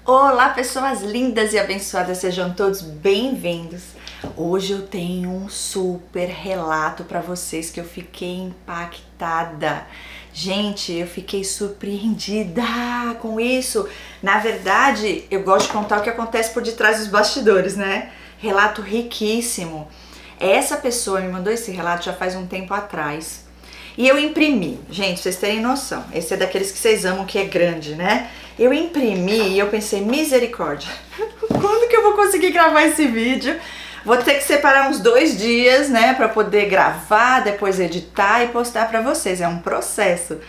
Olá, pessoas lindas e abençoadas, sejam todos bem-vindos. Hoje eu tenho um super relato para vocês que eu fiquei impactada. Gente, eu fiquei surpreendida com isso. Na verdade, eu gosto de contar o que acontece por detrás dos bastidores, né? Relato riquíssimo. Essa pessoa me mandou esse relato já faz um tempo atrás. E eu imprimi, gente, pra vocês terem noção, esse é daqueles que vocês amam que é grande, né? Eu imprimi e eu pensei, misericórdia, quando que eu vou conseguir gravar esse vídeo? Vou ter que separar uns 2 dias, né, pra poder gravar, depois editar e postar pra vocês, é um processo.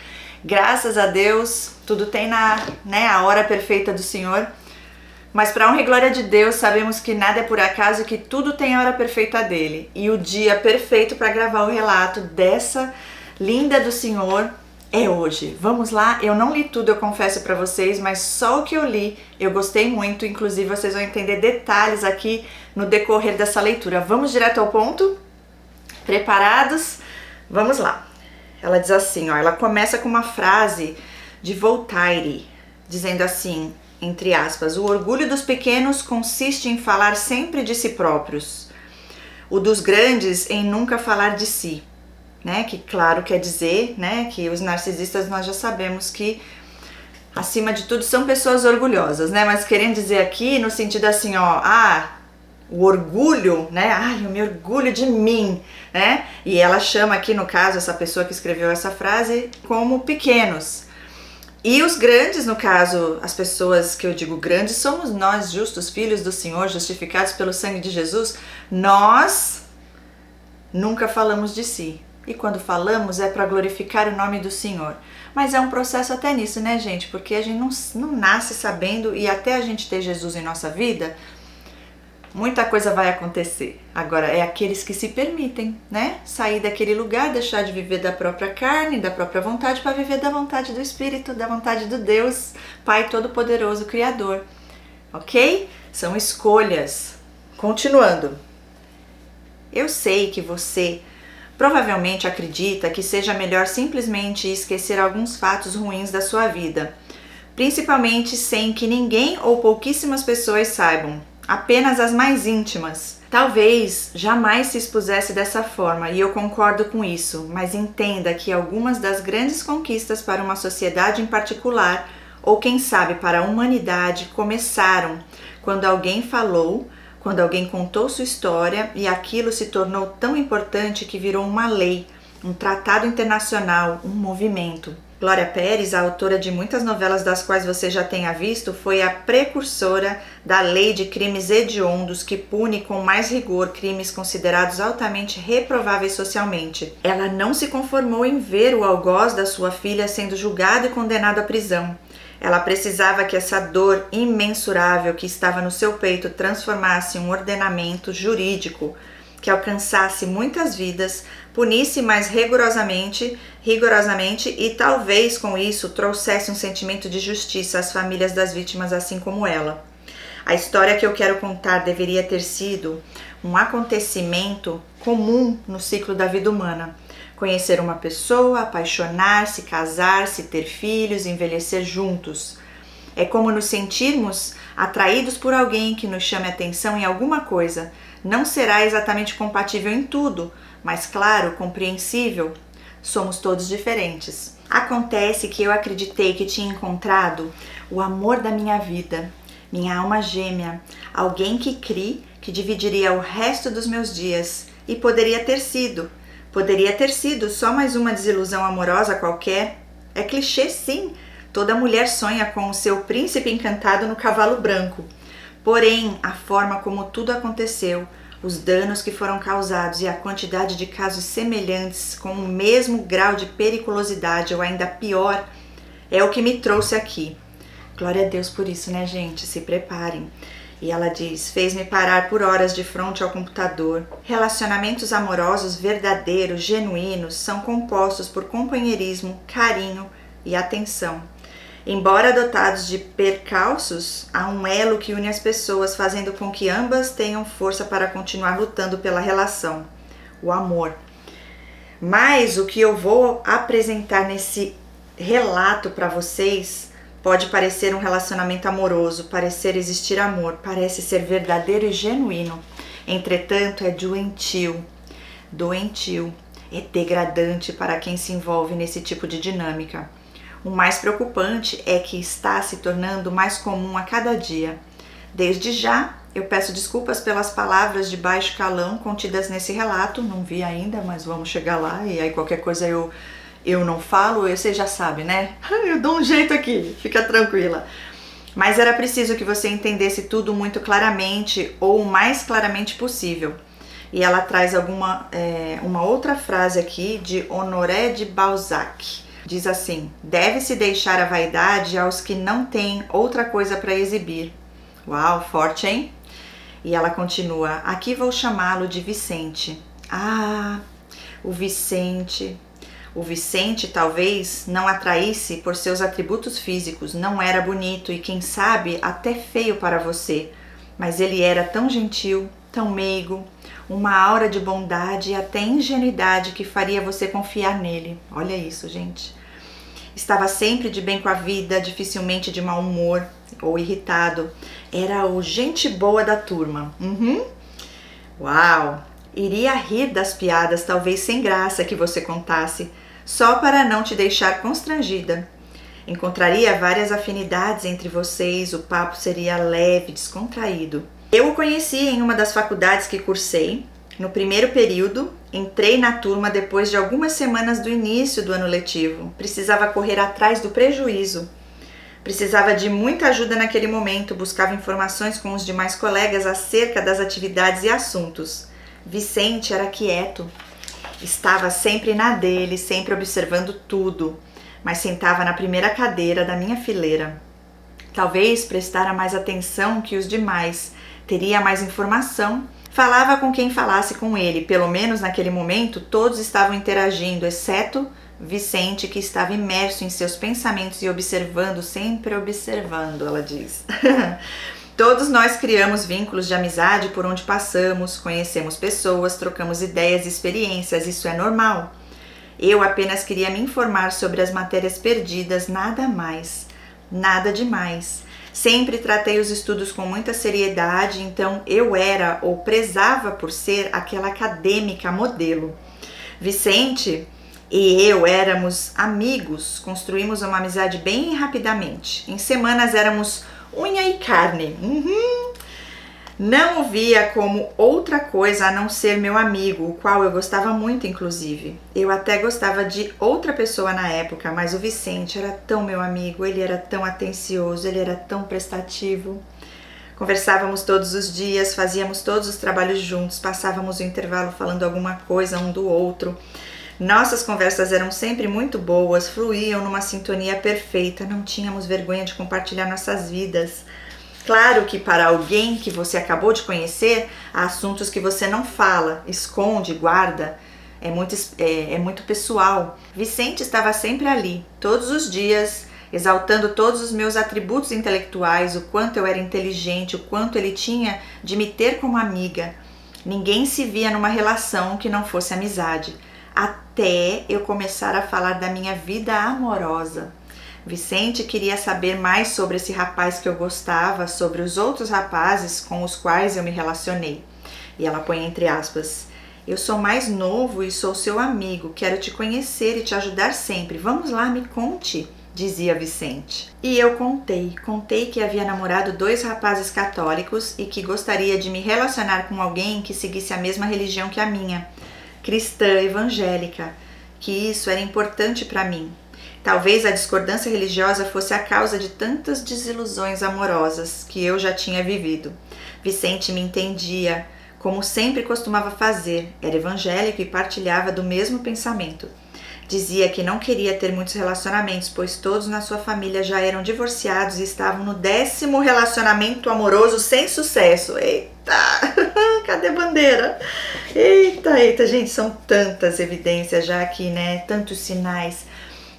Graças a Deus, tudo tem a hora perfeita do Senhor. Mas para honra e glória de Deus, sabemos que nada é por acaso e que tudo tem a hora perfeita dele. E o dia perfeito para gravar o relato dessa linda do Senhor é hoje. Vamos lá, eu não li tudo, eu confesso para vocês, mas só o que eu li eu gostei muito, inclusive vocês vão entender detalhes aqui no decorrer dessa leitura. Vamos direto ao ponto? Preparados? Vamos lá. Ela diz assim, ó, ela começa com uma frase de Voltaire, dizendo assim, entre aspas, o orgulho dos pequenos consiste em falar sempre de si próprios, o dos grandes em nunca falar de si. Né, que claro quer dizer, né, que os narcisistas nós já sabemos que acima de tudo são pessoas orgulhosas, né, mas querendo dizer aqui no sentido assim, ó, o orgulho, né, eu me orgulho de mim, né, e ela chama aqui no caso, essa pessoa que escreveu essa frase, como pequenos. E os grandes, no caso, as pessoas que eu digo grandes, somos nós, justos filhos do Senhor, justificados pelo sangue de Jesus, nós nunca falamos de si. E quando falamos é para glorificar o nome do Senhor. Mas é um processo até nisso, né, gente? Porque a gente não nasce sabendo e até a gente ter Jesus em nossa vida, muita coisa vai acontecer. Agora, é aqueles que se permitem, né? Sair daquele lugar, deixar de viver da própria carne, da própria vontade, para viver da vontade do Espírito, da vontade do Deus, Pai Todo-Poderoso, Criador. Ok? São escolhas. Continuando. Eu sei que você provavelmente acredita que seja melhor simplesmente esquecer alguns fatos ruins da sua vida, principalmente sem que ninguém ou pouquíssimas pessoas saibam, apenas as mais íntimas. Talvez jamais se expusesse dessa forma, e eu concordo com isso, mas entenda que algumas das grandes conquistas para uma sociedade em particular, ou quem sabe para a humanidade, começaram quando alguém falou, quando alguém contou sua história e aquilo se tornou tão importante que virou uma lei, um tratado internacional, um movimento. Glória Pérez, a autora de muitas novelas das quais você já tenha visto, foi a precursora da lei de crimes hediondos que pune com mais rigor crimes considerados altamente reprováveis socialmente. Ela não se conformou em ver o algoz da sua filha sendo julgado e condenado à prisão. Ela precisava que essa dor imensurável que estava no seu peito transformasse em um ordenamento jurídico que alcançasse muitas vidas, punisse mais rigorosamente e talvez com isso trouxesse um sentimento de justiça às famílias das vítimas assim como ela. A história que eu quero contar deveria ter sido um acontecimento comum no ciclo da vida humana. Conhecer uma pessoa, apaixonar-se, casar-se, ter filhos, envelhecer juntos. É como nos sentirmos atraídos por alguém que nos chame a atenção em alguma coisa. Não será exatamente compatível em tudo, mas claro, compreensível. Somos todos diferentes. Acontece que eu acreditei que tinha encontrado o amor da minha vida, minha alma gêmea, alguém que criei, que dividiria o resto dos meus dias, e poderia ter sido só mais uma desilusão amorosa qualquer. É clichê sim, toda mulher sonha com o seu príncipe encantado no cavalo branco. Porém, a forma como tudo aconteceu, os danos que foram causados e a quantidade de casos semelhantes com o mesmo grau de periculosidade ou ainda pior, é o que me trouxe aqui. Glória a Deus por isso, né, gente? Se preparem. E ela diz, fez-me parar por horas de frente ao computador. Relacionamentos amorosos verdadeiros, genuínos, são compostos por companheirismo, carinho e atenção. Embora dotados de percalços, há um elo que une as pessoas, fazendo com que ambas tenham força para continuar lutando pela relação, o amor. Mas o que eu vou apresentar nesse relato para vocês Pode parecer um relacionamento amoroso, parecer existir amor, parece ser verdadeiro e genuíno. Entretanto, é doentio, é degradante para quem se envolve nesse tipo de dinâmica. O mais preocupante é que está se tornando mais comum a cada dia. Desde já, eu peço desculpas pelas palavras de baixo calão contidas nesse relato, não vi ainda, mas vamos chegar lá, e aí qualquer coisa eu não falo, você já sabe, né? Eu dou um jeito aqui, fica tranquila. Mas era preciso que você entendesse tudo muito claramente, ou o mais claramente possível. E ela traz uma outra frase aqui de Honoré de Balzac. Diz assim: deve-se deixar a vaidade aos que não têm outra coisa para exibir. Uau, forte, hein? E ela continua: aqui vou chamá-lo de Vicente. Ah, o Vicente. O Vicente talvez não atraísse por seus atributos físicos, não era bonito e quem sabe até feio para você, mas ele era tão gentil, tão meigo, uma aura de bondade e até ingenuidade que faria você confiar nele. Olha isso, gente. Estava sempre de bem com a vida, dificilmente de mau humor ou irritado. Era o gente boa da turma. Uau! Iria rir das piadas, talvez sem graça, que você contasse, só para não te deixar constrangida. Encontraria várias afinidades entre vocês, o papo seria leve, descontraído. Eu o conheci em uma das faculdades que cursei. No primeiro período, entrei na turma depois de algumas semanas do início do ano letivo. Precisava correr atrás do prejuízo. Precisava de muita ajuda naquele momento, buscava informações com os demais colegas acerca das atividades e assuntos. Vicente era quieto. Estava sempre na dele, sempre observando tudo, mas sentava na primeira cadeira da minha fileira. Talvez prestara mais atenção que os demais, teria mais informação. Falava com quem falasse com ele, pelo menos naquele momento todos estavam interagindo, exceto Vicente, que estava imerso em seus pensamentos e observando, sempre observando, ela diz. Todos nós criamos vínculos de amizade por onde passamos, conhecemos pessoas, trocamos ideias e experiências, isso é normal. Eu apenas queria me informar sobre as matérias perdidas, nada mais, nada demais. Sempre tratei os estudos com muita seriedade, então eu era ou prezava por ser aquela acadêmica modelo. Vicente e eu éramos amigos, construímos uma amizade bem rapidamente. Em semanas éramos unha e carne. Não o via como outra coisa a não ser meu amigo, o qual eu gostava muito, inclusive. Eu até gostava de outra pessoa na época, mas o Vicente era tão meu amigo, ele era tão atencioso, ele era tão prestativo. Conversávamos todos os dias, fazíamos todos os trabalhos juntos, passávamos o intervalo falando alguma coisa um do outro. Nossas conversas eram sempre muito boas, fluíam numa sintonia perfeita, não tínhamos vergonha de compartilhar nossas vidas. Claro que para alguém que você acabou de conhecer, há assuntos que você não fala, esconde, guarda, é muito pessoal. Vicente estava sempre ali, todos os dias, exaltando todos os meus atributos intelectuais, o quanto eu era inteligente, o quanto ele tinha de me ter como amiga. Ninguém se via numa relação que não fosse amizade, até eu começar a falar da minha vida amorosa. Vicente queria saber mais sobre esse rapaz que eu gostava, sobre os outros rapazes com os quais eu me relacionei. E ela põe entre aspas: eu sou mais novo e sou seu amigo, quero te conhecer e te ajudar sempre. Vamos lá, me conte, dizia Vicente. E eu contei que havia namorado 2 rapazes católicos e que gostaria de me relacionar com alguém que seguisse a mesma religião que a minha, cristã evangélica, que isso era importante para mim. Talvez a discordância religiosa fosse a causa de tantas desilusões amorosas que eu já tinha vivido. Vicente me entendia, como sempre costumava fazer, era evangélico e partilhava do mesmo pensamento. Dizia que não queria ter muitos relacionamentos, pois todos na sua família já eram divorciados e estavam no 10º relacionamento amoroso sem sucesso. Eita, cadê a bandeira? Eita, gente, são tantas evidências já aqui, né? Tantos sinais.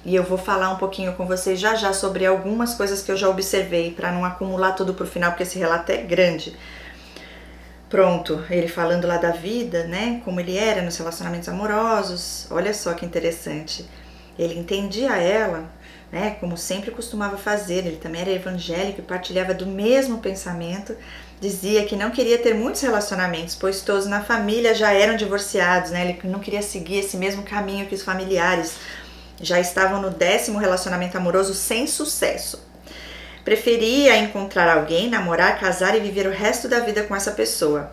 E eu vou falar um pouquinho com vocês já sobre algumas coisas que eu já observei, para não acumular tudo pro final, porque esse relato é grande. Pronto, ele falando lá da vida, né, como ele era nos relacionamentos amorosos. Olha só que interessante. Ele entendia ela né? Como sempre costumava fazer. Ele também era evangélico e partilhava do mesmo pensamento. Dizia que não queria ter muitos relacionamentos, pois todos na família já eram divorciados, né? Ele não queria seguir esse mesmo caminho que os familiares já estavam no 10º relacionamento amoroso sem sucesso. Preferia encontrar alguém, namorar, casar e viver o resto da vida com essa pessoa.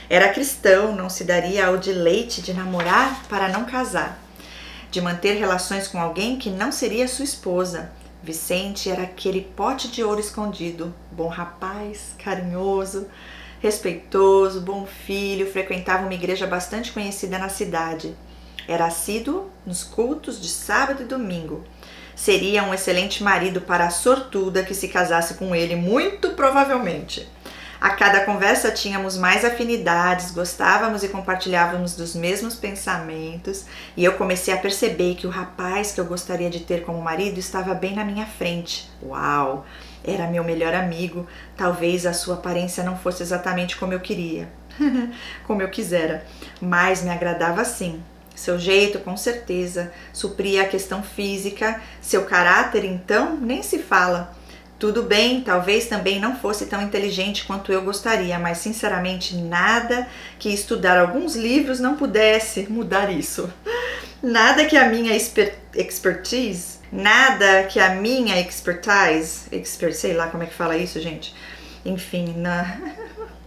Era cristão, não se daria ao deleite de namorar para não casar, de manter relações com alguém que não seria sua esposa. Vicente era aquele pote de ouro escondido, bom rapaz, carinhoso, respeitoso, bom filho, frequentava uma igreja bastante conhecida na cidade. Era assíduo nos cultos de sábado e domingo. Seria um excelente marido para a sortuda que se casasse com ele, muito provavelmente. A cada conversa tínhamos mais afinidades, gostávamos e compartilhávamos dos mesmos pensamentos, e eu comecei a perceber que o rapaz que eu gostaria de ter como marido estava bem na minha frente. Uau! Era meu melhor amigo. Talvez a sua aparência não fosse exatamente como eu queria, como eu quisera, mas me agradava sim. Seu jeito, com certeza, supria a questão física. Seu caráter, então, nem se fala. Tudo bem, talvez também não fosse tão inteligente quanto eu gostaria, mas sinceramente nada que estudar alguns livros não pudesse mudar isso. Nada que a minha expertise, sei lá como é que fala isso, gente. Enfim,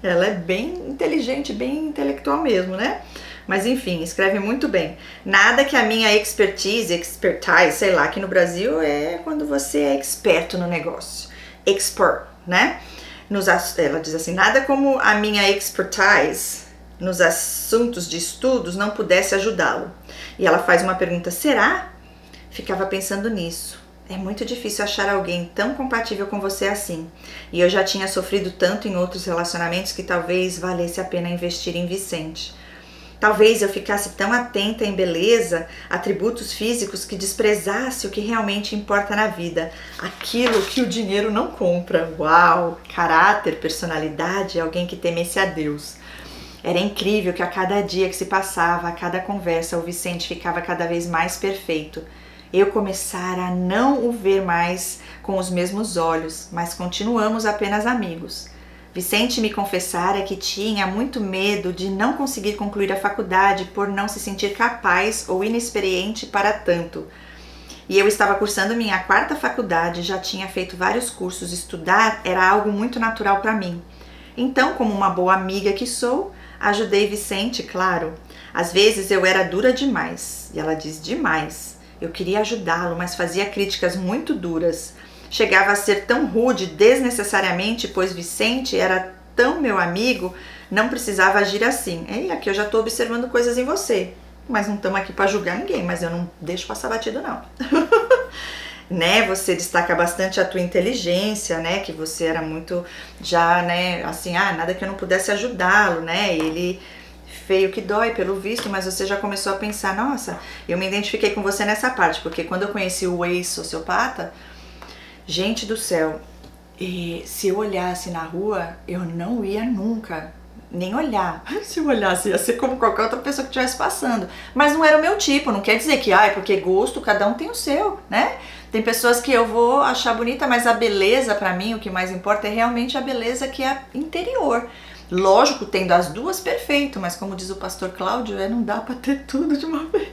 ela é bem inteligente, bem intelectual mesmo, né? Mas enfim, escreve muito bem. Nada que a minha expertise, sei lá, aqui no Brasil é quando você é experto no negócio. Expert, né? Ela diz assim, nada como a minha expertise nos assuntos de estudos não pudesse ajudá-lo. E ela faz uma pergunta, será? Ficava pensando nisso. É muito difícil achar alguém tão compatível com você assim. E eu já tinha sofrido tanto em outros relacionamentos que talvez valesse a pena investir em Vicente. Talvez eu ficasse tão atenta em beleza, atributos físicos, que desprezasse o que realmente importa na vida, aquilo que o dinheiro não compra. Uau! Caráter, personalidade, alguém que temesse a Deus. Era incrível que a cada dia que se passava, a cada conversa, o Vicente ficava cada vez mais perfeito. Eu começara a não o ver mais com os mesmos olhos, mas continuamos apenas amigos. Vicente me confessara que tinha muito medo de não conseguir concluir a faculdade por não se sentir capaz ou inexperiente para tanto. E eu estava cursando minha 4ª faculdade, já tinha feito vários cursos, estudar era algo muito natural para mim. Então, como uma boa amiga que sou, ajudei Vicente, claro. Às vezes eu era dura demais, e ela diz demais. Eu queria ajudá-lo, mas fazia críticas muito duras. Chegava a ser tão rude desnecessariamente, pois Vicente era tão meu amigo, não precisava agir assim. E aqui eu já estou observando coisas em você, mas não estamos aqui para julgar ninguém, mas eu não deixo passar batido não. Né? Você destaca bastante a tua inteligência, né? Que você era muito já, né? Assim, nada que eu não pudesse ajudá-lo, né? Ele feio que dói pelo visto, mas você já começou a pensar, nossa, eu me identifiquei com você nessa parte, porque quando eu conheci o ex-sociopata, gente do céu, se eu olhasse na rua, eu não ia nunca nem olhar. Se eu olhasse, ia ser como qualquer outra pessoa que estivesse passando. Mas não era o meu tipo, não quer dizer que, porque gosto, cada um tem o seu, né? Tem pessoas que eu vou achar bonita, mas a beleza, pra mim, o que mais importa é realmente a beleza que é interior. Lógico, tendo as duas, perfeito, mas como diz o pastor Cláudio, não dá pra ter tudo de uma vez.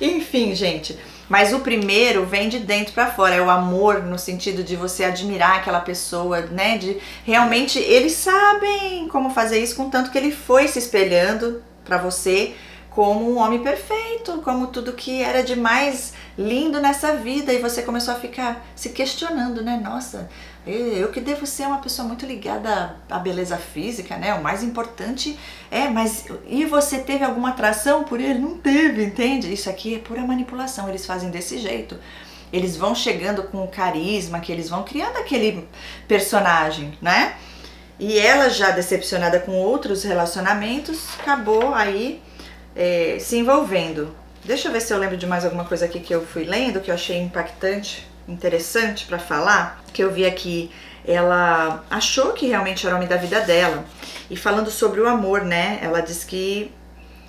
Enfim, gente, mas o primeiro vem de dentro pra fora, é o amor no sentido de você admirar aquela pessoa, né, de realmente eles sabem como fazer isso, contanto que ele foi se espelhando pra você como um homem perfeito, como tudo que era de mais lindo nessa vida, e você começou a ficar se questionando, né, nossa, eu que devo ser uma pessoa muito ligada à beleza física, né, o mais importante mas e você teve alguma atração por ele? Não teve, entende? Isso aqui é pura manipulação, eles fazem desse jeito, eles vão chegando com o carisma, que eles vão criando aquele personagem, né, e ela já decepcionada com outros relacionamentos, acabou aí se envolvendo. Deixa eu ver se eu lembro de mais alguma coisa aqui que eu fui lendo, que eu achei impactante, interessante para falar, que eu vi aqui. Ela achou que realmente era o homem da vida dela. E falando sobre o amor, né? Ela diz que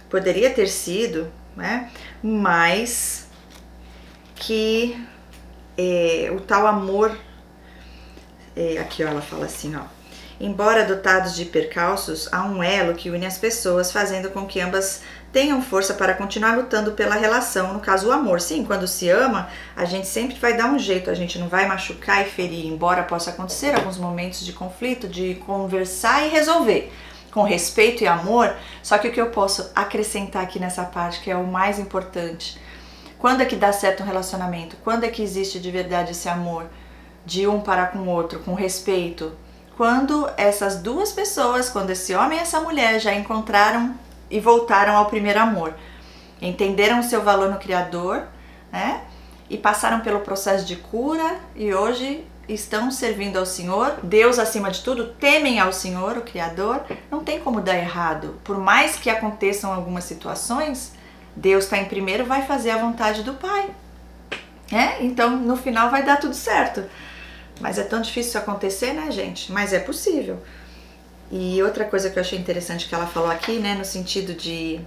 poderia ter sido, né? Mas que o tal amor, aqui ó, ela fala assim, ó, embora dotados de percalços, há um elo que une as pessoas, fazendo com que ambas tenham força para continuar lutando pela relação, no caso o amor. Sim, quando se ama, a gente sempre vai dar um jeito, a gente não vai machucar e ferir, embora possa acontecer alguns momentos de conflito, de conversar e resolver, com respeito e amor. Só que o que eu posso acrescentar aqui nessa parte, que é o mais importante, quando é que dá certo um relacionamento? Quando é que existe de verdade esse amor de um para com o outro, com respeito? Quando essas duas pessoas, quando esse homem e essa mulher já encontraram e voltaram ao primeiro amor, entenderam o seu valor no Criador, né? E passaram pelo processo de cura e hoje estão servindo ao Senhor, Deus acima de tudo, temem ao Senhor, o Criador. Não tem como dar errado. Por mais que aconteçam algumas situações, Deus está em primeiro, vai fazer a vontade do Pai. Então no final vai dar tudo certo. Mas é tão difícil isso acontecer, né, gente? Mas é possível. E outra coisa que eu achei interessante que ela falou aqui, né, no sentido de...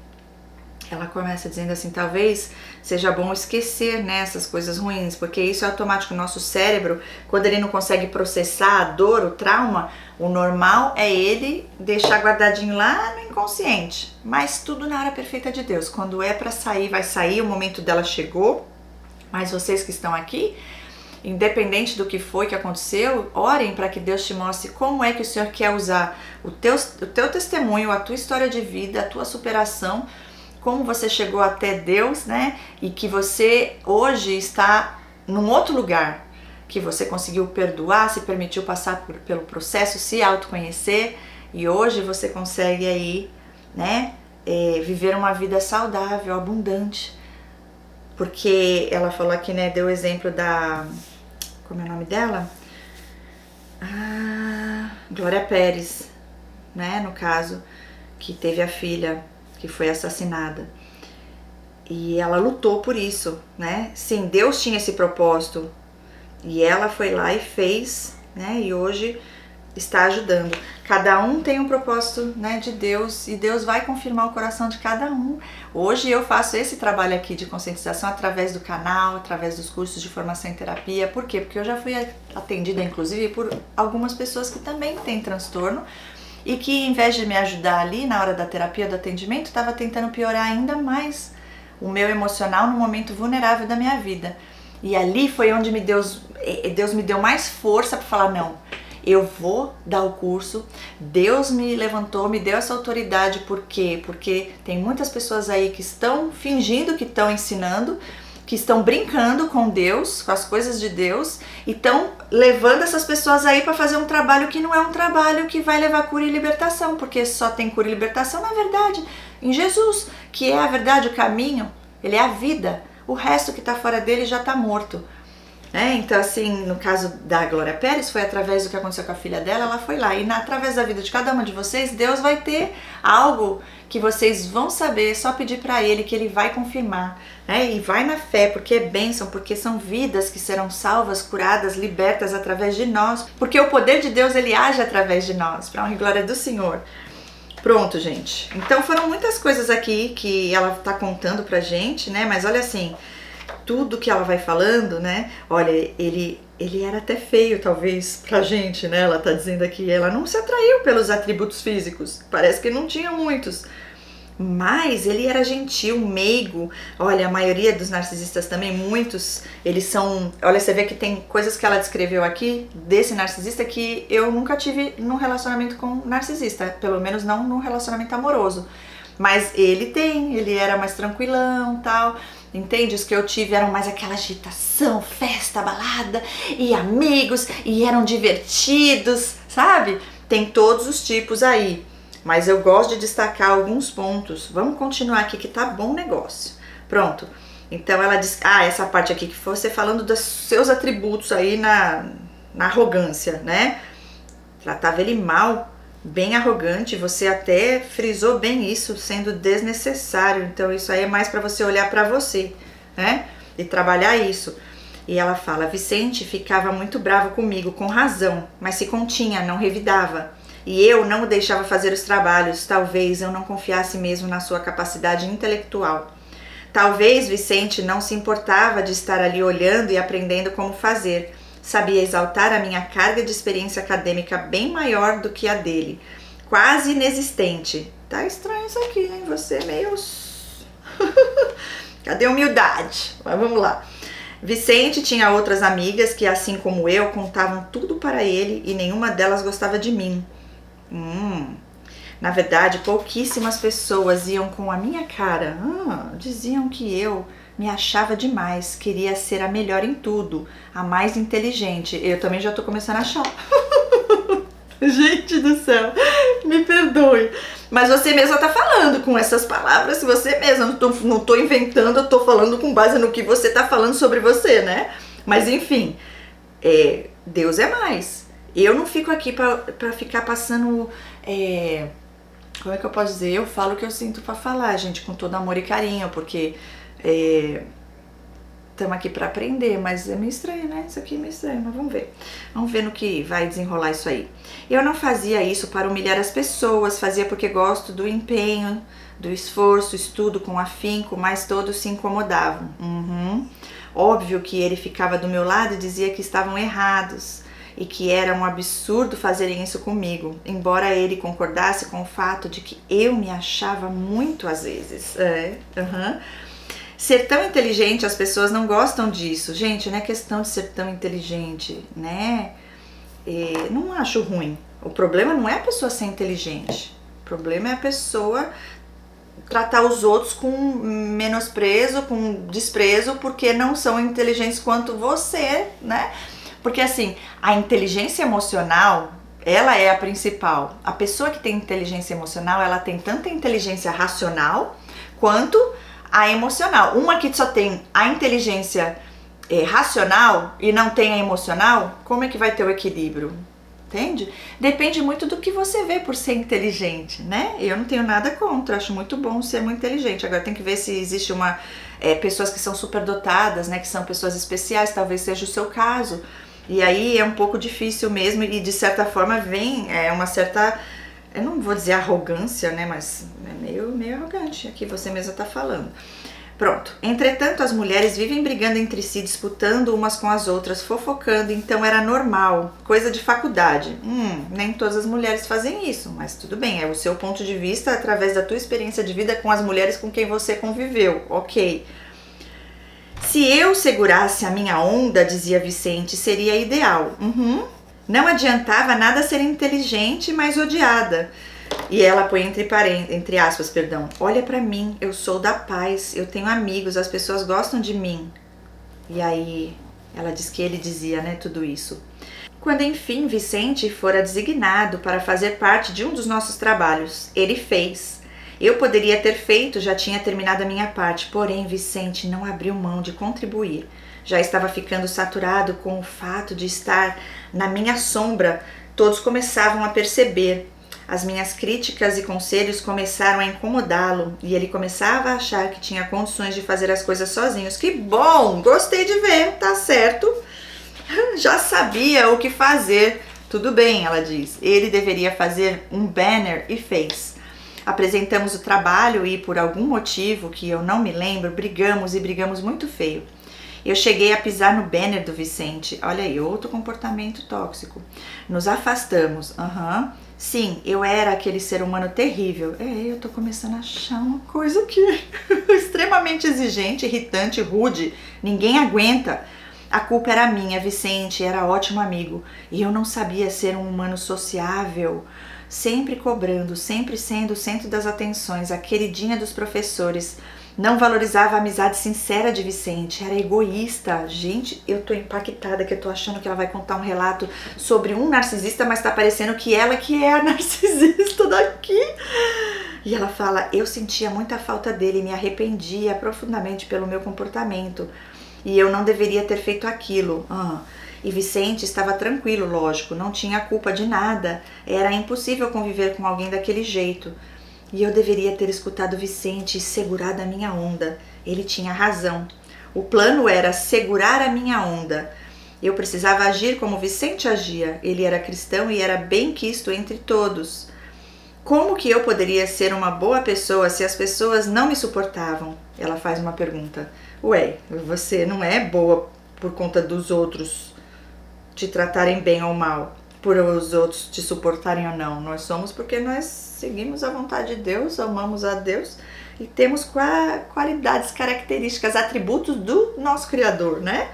Ela começa dizendo assim, talvez seja bom esquecer, né, essas coisas ruins, porque isso é automático. O nosso cérebro, quando ele não consegue processar a dor, o trauma, o normal é ele deixar guardadinho lá no inconsciente. Mas tudo na hora perfeita de Deus. Quando é pra sair, vai sair, o momento dela chegou. Mas vocês que estão aqui, independente do que foi que aconteceu, orem para que Deus te mostre como é que o Senhor quer usar o teu testemunho, a tua história de vida, a tua superação, como você chegou até Deus, né? E que você hoje está num outro lugar, que você conseguiu perdoar, se permitiu passar pelo processo, se autoconhecer, e hoje você consegue aí, né? Viver uma vida saudável, abundante. Porque ela falou aqui, né? Deu o exemplo da... Como é o nome dela? Glória Pérez, né? No caso, que teve a filha que foi assassinada. E ela lutou por isso, né? Sim, Deus tinha esse propósito. E ela foi lá e fez, né? E hoje está ajudando. Cada um tem um propósito, né, de Deus, e Deus vai confirmar o coração de cada um. Hoje eu faço esse trabalho aqui de conscientização através do canal, através dos cursos de formação em terapia. Por quê? Porque eu já fui atendida, inclusive, por algumas pessoas que também têm transtorno e que, em vez de me ajudar ali na hora da terapia, do atendimento, estava tentando piorar ainda mais o meu emocional no momento vulnerável da minha vida. E ali foi onde Deus me deu mais força para falar, não, eu vou dar o curso. Deus me levantou, me deu essa autoridade. Por quê? Porque tem muitas pessoas aí que estão fingindo que estão ensinando, que estão brincando com Deus, com as coisas de Deus, e estão levando essas pessoas aí para fazer um trabalho que não é um trabalho que vai levar cura e libertação, porque só tem cura e libertação, na verdade, em Jesus, que é a verdade, o caminho, ele é a vida. O resto que está fora dele já está morto. Então, assim, no caso da Glória Pérez, foi através do que aconteceu com a filha dela, ela foi lá. E através da vida de cada uma de vocês, Deus vai ter algo que vocês vão saber, só pedir para Ele, que Ele vai confirmar. E vai na fé, porque é bênção, porque são vidas que serão salvas, curadas, libertas através de nós. Porque o poder de Deus, Ele age através de nós, para a honra e glória do Senhor. Pronto, gente. Então foram muitas coisas aqui que ela tá contando pra gente, né? Mas olha assim... Tudo que ela vai falando, né? Olha, ele era até feio, talvez, pra gente, né? Ela tá dizendo aqui, ela não se atraiu pelos atributos físicos. Parece que não tinha muitos. Mas ele era gentil, meigo. Olha, a maioria dos narcisistas também, muitos, eles são... Olha, você vê que tem coisas que ela descreveu aqui, desse narcisista, que eu nunca tive num relacionamento com um narcisista. Pelo menos não num relacionamento amoroso. Mas ele era mais tranquilão, tal... Entende? Os que eu tive eram mais aquela agitação, festa, balada e amigos, e eram divertidos, sabe? Tem todos os tipos aí, mas eu gosto de destacar alguns pontos. Vamos continuar aqui que tá bom negócio. Pronto. Então ela diz, essa parte aqui que você falando dos seus atributos aí na arrogância, né? Tratava ele mal, bem arrogante, você até frisou bem isso, sendo desnecessário. Então isso aí é mais para você olhar para você, né? E trabalhar isso. E ela fala, Vicente ficava muito bravo comigo, com razão, mas se continha, não revidava. E eu não o deixava fazer os trabalhos, talvez eu não confiasse mesmo na sua capacidade intelectual. Talvez Vicente não se importava de estar ali olhando e aprendendo como fazer. Sabia exaltar a minha carga de experiência acadêmica bem maior do que a dele, quase inexistente. Tá estranho isso aqui, hein? Você é meio... Cadê a humildade? Mas vamos lá. Vicente tinha outras amigas que, assim como eu, contavam tudo para ele e nenhuma delas gostava de mim. Na verdade, pouquíssimas pessoas iam com a minha cara. Diziam que eu me achava demais, queria ser a melhor em tudo, a mais inteligente. Eu também já tô começando a achar. Gente do céu, me perdoe. Mas você mesma tá falando com essas palavras, você mesma, não tô inventando, eu tô falando com base no que você tá falando sobre você, né? Mas enfim, Deus é mais. Eu não fico aqui pra ficar passando... como é que eu posso dizer? Eu falo o que eu sinto pra falar, gente, com todo amor e carinho, porque estamos aqui pra aprender, mas é meio estranho, né? Isso aqui é meio estranho, mas vamos ver. Vamos ver no que vai desenrolar isso aí. Eu não fazia isso para humilhar as pessoas, fazia porque gosto do empenho, do esforço, estudo com afinco, mas todos se incomodavam. Óbvio que ele ficava do meu lado e dizia que estavam errados e que era um absurdo fazerem isso comigo, embora ele concordasse com o fato de que eu me achava muito às vezes. Ser tão inteligente, as pessoas não gostam disso. Gente, não é questão de ser tão inteligente, né? Não acho ruim. O problema não é a pessoa ser inteligente. O problema é a pessoa tratar os outros com menosprezo, com desprezo, porque não são inteligentes quanto você, né? Porque assim, a inteligência emocional, ela é a principal. A pessoa que tem inteligência emocional, ela tem tanta inteligência racional quanto a emocional. Uma que só tem a inteligência racional e não tem a emocional, como é que vai ter o equilíbrio? Entende? Depende muito do que você vê por ser inteligente, né? Eu não tenho nada contra, acho muito bom ser muito inteligente. Agora tem que ver se existe pessoas que são superdotadas, né? Que são pessoas especiais, talvez seja o seu caso. E aí é um pouco difícil mesmo e de certa forma vem uma certa... Eu não vou dizer arrogância, né? Mas é meio arrogante. Aqui você mesma tá falando. Pronto. Entretanto, as mulheres vivem brigando entre si, disputando umas com as outras, fofocando. Então era normal. Coisa de faculdade. Nem todas as mulheres fazem isso. Mas tudo bem. É o seu ponto de vista através da tua experiência de vida com as mulheres com quem você conviveu. Ok. Se eu segurasse a minha onda, dizia Vicente, seria ideal. Não adiantava nada ser inteligente, mas odiada. E ela põe entre aspas, olha pra mim, eu sou da paz, eu tenho amigos, as pessoas gostam de mim. E aí ela diz que ele dizia, né, tudo isso. Quando enfim Vicente fora designado para fazer parte de um dos nossos trabalhos, ele fez. Eu poderia ter feito, já tinha terminado a minha parte, porém Vicente não abriu mão de contribuir. Já estava ficando saturado com o fato de estar na minha sombra. Todos começavam a perceber. As minhas críticas e conselhos começaram a incomodá-lo e ele começava a achar que tinha condições de fazer as coisas sozinhos. Que bom! Gostei de ver, tá certo. Já sabia o que fazer. Tudo bem, ela diz. Ele deveria fazer um banner e fez. Apresentamos o trabalho e, por algum motivo que eu não me lembro, brigamos muito feio. Eu cheguei a pisar no banner do Vicente. Olha aí, outro comportamento tóxico. Nos afastamos. Sim, eu era aquele ser humano terrível. Eu tô começando a achar uma coisa aqui. Extremamente exigente, irritante, rude. Ninguém aguenta. A culpa era minha, Vicente era ótimo amigo. E eu não sabia ser um humano sociável. Sempre cobrando, sempre sendo o centro das atenções, a queridinha dos professores. Não valorizava a amizade sincera de Vicente, era egoísta. Gente, eu tô impactada que eu tô achando que ela vai contar um relato sobre um narcisista, mas tá parecendo que ela que é a narcisista daqui. E ela fala, eu sentia muita falta dele, me arrependia profundamente pelo meu comportamento. E eu não deveria ter feito aquilo. E Vicente estava tranquilo, lógico, não tinha culpa de nada. Era impossível conviver com alguém daquele jeito. E eu deveria ter escutado Vicente e segurado a minha onda. Ele tinha razão. O plano era segurar a minha onda. Eu precisava agir como Vicente agia. Ele era cristão e era bem quisto entre todos. Como que eu poderia ser uma boa pessoa se as pessoas não me suportavam? Ela faz uma pergunta. Ué, você não é boa por conta dos outros te tratarem bem ou mal, por os outros te suportarem ou não. Nós somos porque nós seguimos a vontade de Deus, amamos a Deus e temos qualidades, características, atributos do nosso Criador, né?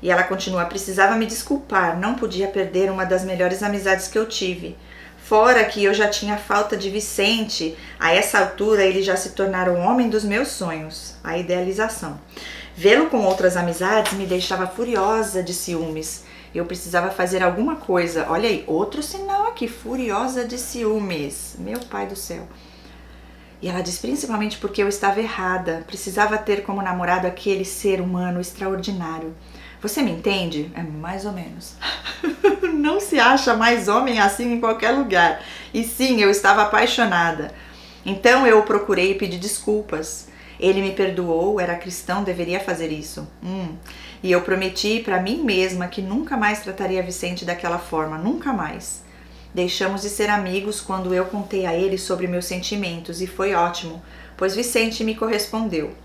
E ela continua, precisava me desculpar, não podia perder uma das melhores amizades que eu tive. Fora que eu já tinha falta de Vicente, a essa altura ele já se tornara o homem dos meus sonhos, a idealização. Vê-lo com outras amizades me deixava furiosa de ciúmes. Eu precisava fazer alguma coisa. Olha aí, outro sinal aqui, furiosa de ciúmes. Meu pai do céu. E ela diz, principalmente porque eu estava errada. Precisava ter como namorado aquele ser humano extraordinário. Você me entende? É mais ou menos. Não se acha mais homem assim em qualquer lugar. E sim, eu estava apaixonada. Então eu o procurei e pedi desculpas. Ele me perdoou, era cristão, deveria fazer isso. E eu prometi para mim mesma que nunca mais trataria Vicente daquela forma, nunca mais. Deixamos de ser amigos quando eu contei a ele sobre meus sentimentos e foi ótimo, pois Vicente me correspondeu.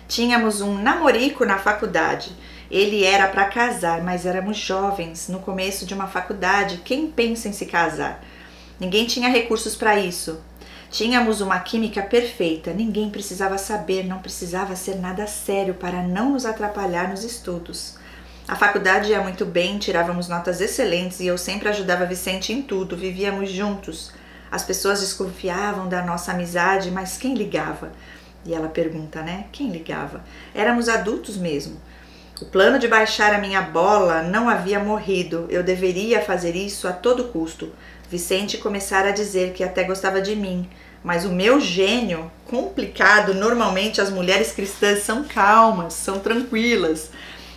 Tínhamos um namorico na faculdade. Ele era para casar, mas éramos jovens, no começo de uma faculdade. Quem pensa em se casar? Ninguém tinha recursos para isso. Tínhamos uma química perfeita, ninguém precisava saber, não precisava ser nada sério para não nos atrapalhar nos estudos. A faculdade ia muito bem, tirávamos notas excelentes e eu sempre ajudava Vicente em tudo, vivíamos juntos. As pessoas desconfiavam da nossa amizade, mas quem ligava? E ela pergunta, né? Quem ligava? Éramos adultos mesmo. O plano de baixar a minha bola não havia morrido, eu deveria fazer isso a todo custo. Vicente começara a dizer que até gostava de mim, mas o meu gênio, complicado, normalmente as mulheres cristãs são calmas, são tranquilas.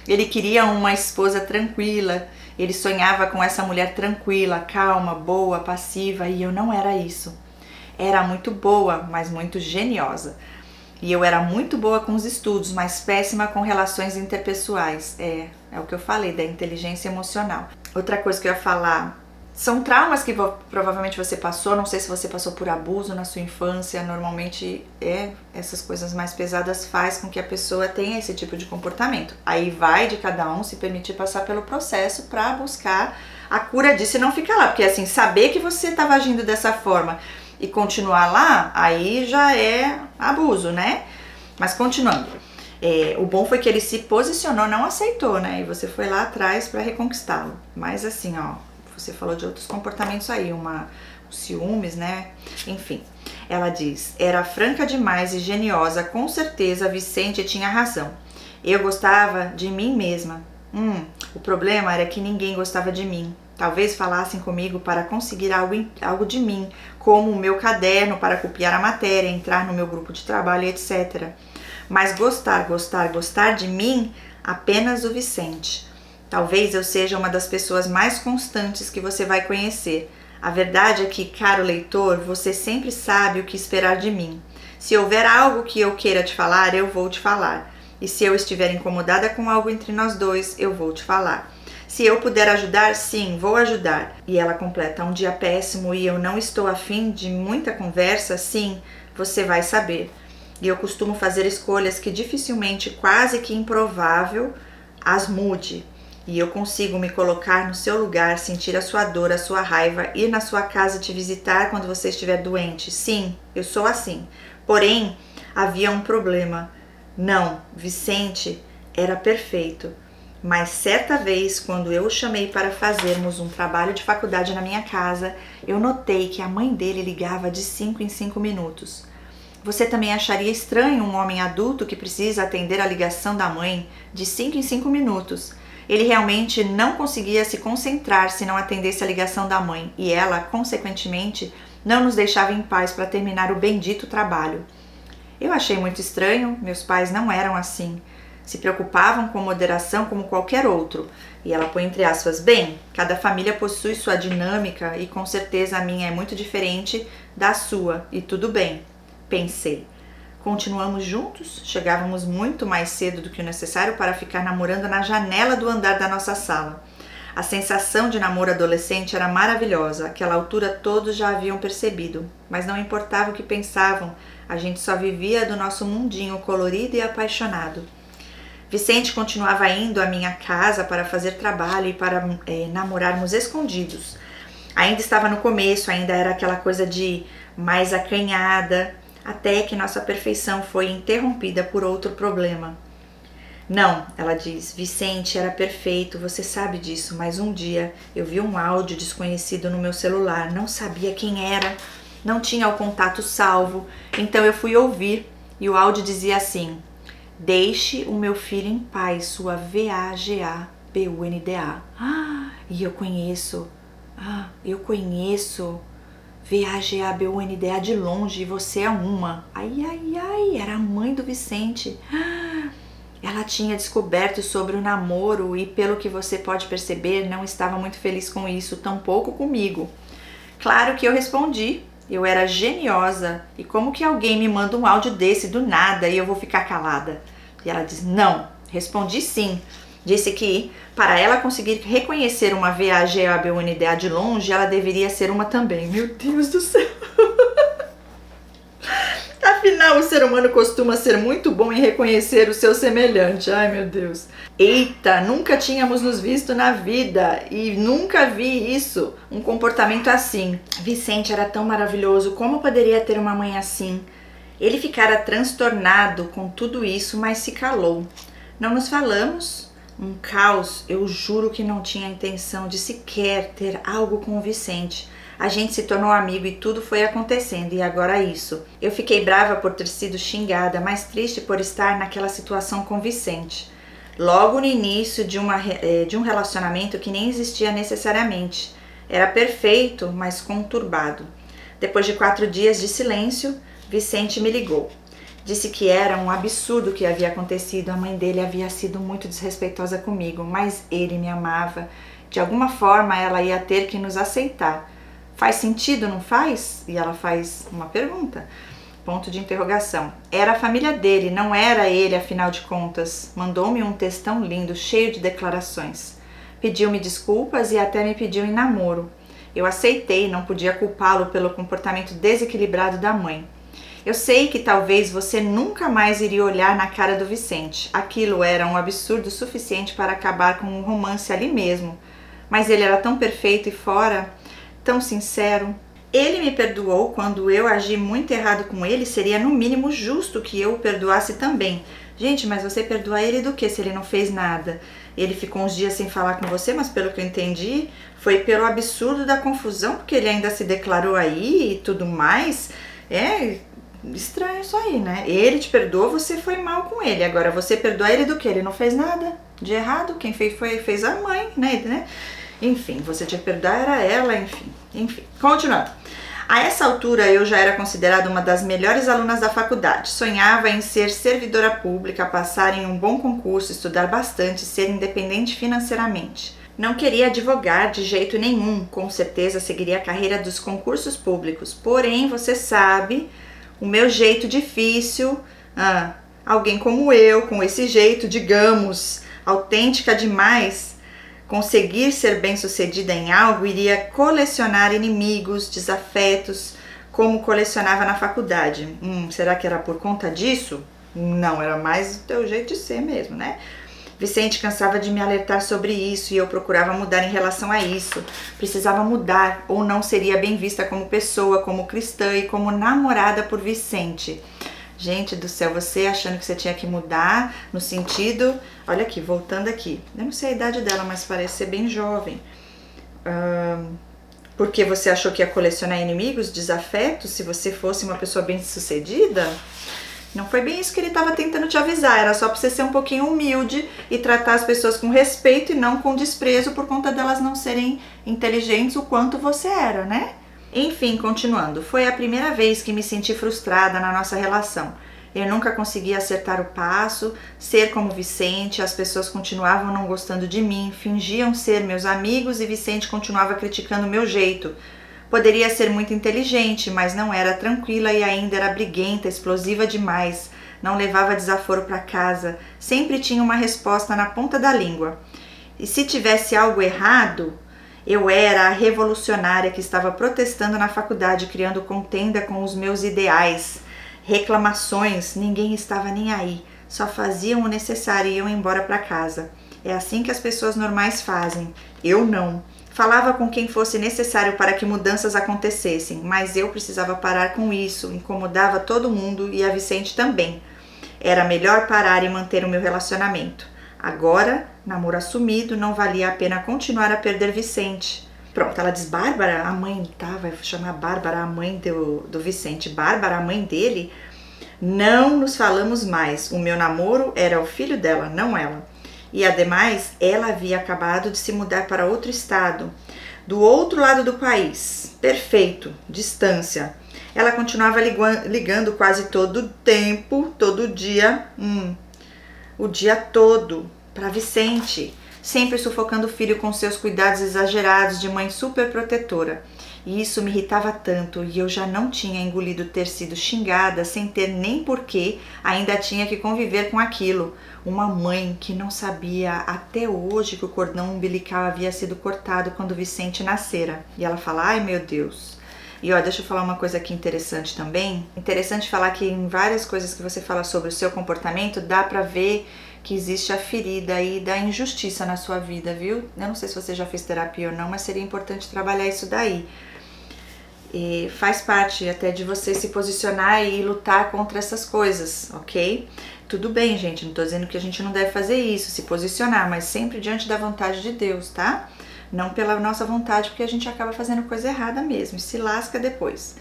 Ele queria uma esposa tranquila, ele sonhava com essa mulher tranquila, calma, boa, passiva, e eu não era isso. Era muito boa, mas muito geniosa. E eu era muito boa com os estudos, mas péssima com relações interpessoais. É o que eu falei, da inteligência emocional. Outra coisa que eu ia falar, são traumas que provavelmente você passou, não sei se você passou por abuso na sua infância, normalmente essas coisas mais pesadas faz com que a pessoa tenha esse tipo de comportamento. Aí vai de cada um se permitir passar pelo processo para buscar a cura disso e não ficar lá, porque assim, saber que você estava agindo dessa forma e continuar lá, aí já é abuso, né? Mas continuando, o bom foi que ele se posicionou, não aceitou, né? E você foi lá atrás para reconquistá-lo. Mas assim, ó, você falou de outros comportamentos aí, ciúmes, né? Enfim, ela diz, era franca demais e geniosa, com certeza Vicente tinha razão. Eu gostava de mim mesma. O problema era que ninguém gostava de mim. Talvez falassem comigo para conseguir algo de mim, como o meu caderno para copiar a matéria, entrar no meu grupo de trabalho, etc. Mas gostar de mim, apenas o Vicente. Talvez eu seja uma das pessoas mais constantes que você vai conhecer. A verdade é que, caro leitor, você sempre sabe o que esperar de mim. Se houver algo que eu queira te falar, eu vou te falar. E se eu estiver incomodada com algo entre nós dois, eu vou te falar. Se eu puder ajudar, sim, vou ajudar. E ela completa, um dia péssimo e eu não estou afim de muita conversa, sim, você vai saber. E eu costumo fazer escolhas que dificilmente, quase que improvável, as mude. E eu consigo me colocar no seu lugar, sentir a sua dor, a sua raiva, ir na sua casa te visitar quando você estiver doente. Sim, eu sou assim. Porém, havia um problema. Não, Vicente era perfeito. Mas certa vez, quando eu o chamei para fazermos um trabalho de faculdade na minha casa, eu notei que a mãe dele ligava de 5 em 5 minutos. Você também acharia estranho um homem adulto que precisa atender a ligação da mãe de 5 em 5 minutos. Ele realmente não conseguia se concentrar se não atendesse a ligação da mãe e ela, consequentemente, não nos deixava em paz para terminar o bendito trabalho. Eu achei muito estranho, meus pais não eram assim. Se preocupavam com moderação como qualquer outro. E ela põe entre aspas, bem, cada família possui sua dinâmica e com certeza a minha é muito diferente da sua, e tudo bem, pensei. Continuamos juntos, chegávamos muito mais cedo do que o necessário para ficar namorando na janela do andar da nossa sala. A sensação de namoro adolescente era maravilhosa. Àquela altura todos já haviam percebido, mas não importava o que pensavam, a gente só vivia do nosso mundinho colorido e apaixonado. Vicente continuava indo à minha casa para fazer trabalho e para namorarmos escondidos. Ainda estava no começo, ainda era aquela coisa de mais acanhada, até que nossa perfeição foi interrompida por outro problema. Não, ela diz, Vicente era perfeito, você sabe disso, mas um dia eu vi um áudio desconhecido no meu celular, não sabia quem era, não tinha o contato salvo, então eu fui ouvir e o áudio dizia assim: deixe o meu filho em paz, sua VAGABUNDA. E eu conheço VAGABUNDA de longe e você é uma. Ai, era a mãe do Vicente. Ela tinha descoberto sobre o namoro e, pelo que você pode perceber, não estava muito feliz com isso, tampouco comigo. Claro que eu respondi, eu era geniosa, e como que alguém me manda um áudio desse do nada e eu vou ficar calada? E ela diz, não, respondi sim. Disse que, para ela conseguir reconhecer uma VAGABUNDA de longe, ela deveria ser uma também. Meu Deus do céu! Afinal, o ser humano costuma ser muito bom em reconhecer o seu semelhante. Ai, meu Deus. Eita, nunca tínhamos nos visto na vida e nunca vi isso, um comportamento assim. Vicente era tão maravilhoso, como poderia ter uma mãe assim? Ele ficara transtornado com tudo isso, mas se calou. Não nos falamos? Um caos, eu juro que não tinha intenção de sequer ter algo com o Vicente. A gente se tornou amigo e tudo foi acontecendo, e agora isso. Eu fiquei brava por ter sido xingada, mas triste por estar naquela situação com Vicente. Logo no início de um relacionamento que nem existia necessariamente. Era perfeito, mas conturbado. Depois de 4 dias de silêncio, Vicente me ligou. Disse que era um absurdo o que havia acontecido, a mãe dele havia sido muito desrespeitosa comigo, mas ele me amava. De alguma forma ela ia ter que nos aceitar. Faz sentido, não faz? E ela faz uma pergunta, ponto de interrogação. Era a família dele, não era ele, afinal de contas. Mandou-me um textão lindo, cheio de declarações. Pediu-me desculpas e até me pediu em namoro. Eu aceitei, não podia culpá-lo pelo comportamento desequilibrado da mãe. Eu sei que talvez você nunca mais iria olhar na cara do Vicente. Aquilo era um absurdo suficiente para acabar com um romance ali mesmo. Mas ele era tão perfeito e fora, tão sincero. Ele me perdoou quando eu agi muito errado com ele, seria no mínimo justo que eu o perdoasse também. Gente, mas você perdoa ele do que se ele não fez nada? Ele ficou uns dias sem falar com você, mas pelo que eu entendi, foi pelo absurdo da confusão, porque ele ainda se declarou aí e tudo mais. É estranho isso aí, né? Ele te perdoou, você foi mal com ele. Agora, você perdoa ele do que? Ele não fez nada de errado. Quem fez a mãe, né? Enfim, você tinha que perdoar, era ela, enfim. Continuando. A essa altura, eu já era considerada uma das melhores alunas da faculdade. Sonhava em ser servidora pública, passar em um bom concurso, estudar bastante, ser independente financeiramente. Não queria advogar de jeito nenhum, com certeza seguiria a carreira dos concursos públicos. Porém, você sabe, o meu jeito difícil, alguém como eu, com esse jeito, digamos, autêntica demais, conseguir ser bem-sucedida em algo iria colecionar inimigos, desafetos, como colecionava na faculdade. Será que era por conta disso? Não, era mais o teu jeito de ser mesmo, né? Vicente cansava de me alertar sobre isso e eu procurava mudar em relação a isso. Precisava mudar ou não seria bem vista como pessoa, como cristã e como namorada por Vicente. Gente do céu, você achando que você tinha que mudar no sentido... Olha aqui, voltando aqui. Eu não sei a idade dela, mas parece ser bem jovem. Porque você achou que ia colecionar inimigos, desafetos, se você fosse uma pessoa bem-sucedida? Não foi bem isso que ele estava tentando te avisar. Era só para você ser um pouquinho humilde e tratar as pessoas com respeito e não com desprezo por conta delas não serem inteligentes o quanto você era, né? Enfim, continuando, foi a primeira vez que me senti frustrada na nossa relação. Eu nunca conseguia acertar o passo, ser como Vicente, as pessoas continuavam não gostando de mim, fingiam ser meus amigos e Vicente continuava criticando o meu jeito. Poderia ser muito inteligente, mas não era tranquila e ainda era briguenta, explosiva demais. Não levava desaforo para casa, sempre tinha uma resposta na ponta da língua. E se tivesse algo errado, eu era a revolucionária que estava protestando na faculdade, criando contenda com os meus ideais. Reclamações, ninguém estava nem aí, só faziam o necessário e iam embora para casa. É assim que as pessoas normais fazem. Eu não. Falava com quem fosse necessário para que mudanças acontecessem, mas eu precisava parar com isso, incomodava todo mundo e a Vicente também. Era melhor parar e manter o meu relacionamento. Agora, namoro assumido, não valia a pena continuar a perder Vicente. Pronto, ela diz, Bárbara, a mãe, tá, vai chamar Bárbara, a mãe do Vicente. Bárbara, a mãe dele, não nos falamos mais. O meu namoro era o filho dela, não ela. E ademais, ela havia acabado de se mudar para outro estado, do outro lado do país. Perfeito, distância. Ela continuava ligando quase todo o tempo, todo dia, o dia todo, para Vicente, sempre sufocando o filho com seus cuidados exagerados de mãe super protetora. E isso me irritava tanto, e eu já não tinha engolido ter sido xingada sem ter nem porquê, ainda tinha que conviver com aquilo. Uma mãe que não sabia até hoje que o cordão umbilical havia sido cortado quando Vicente nascera. E ela fala, ai meu Deus. E ó, deixa eu falar uma coisa aqui interessante também. Interessante falar que em várias coisas que você fala sobre o seu comportamento, dá pra ver que existe a ferida aí da injustiça na sua vida, viu? Eu não sei se você já fez terapia ou não, mas seria importante trabalhar isso daí. E faz parte até de você se posicionar e lutar contra essas coisas, ok? Tudo bem, gente, não tô dizendo que a gente não deve fazer isso, se posicionar, mas sempre diante da vontade de Deus, tá? Não pela nossa vontade, porque a gente acaba fazendo coisa errada mesmo, e se lasca depois.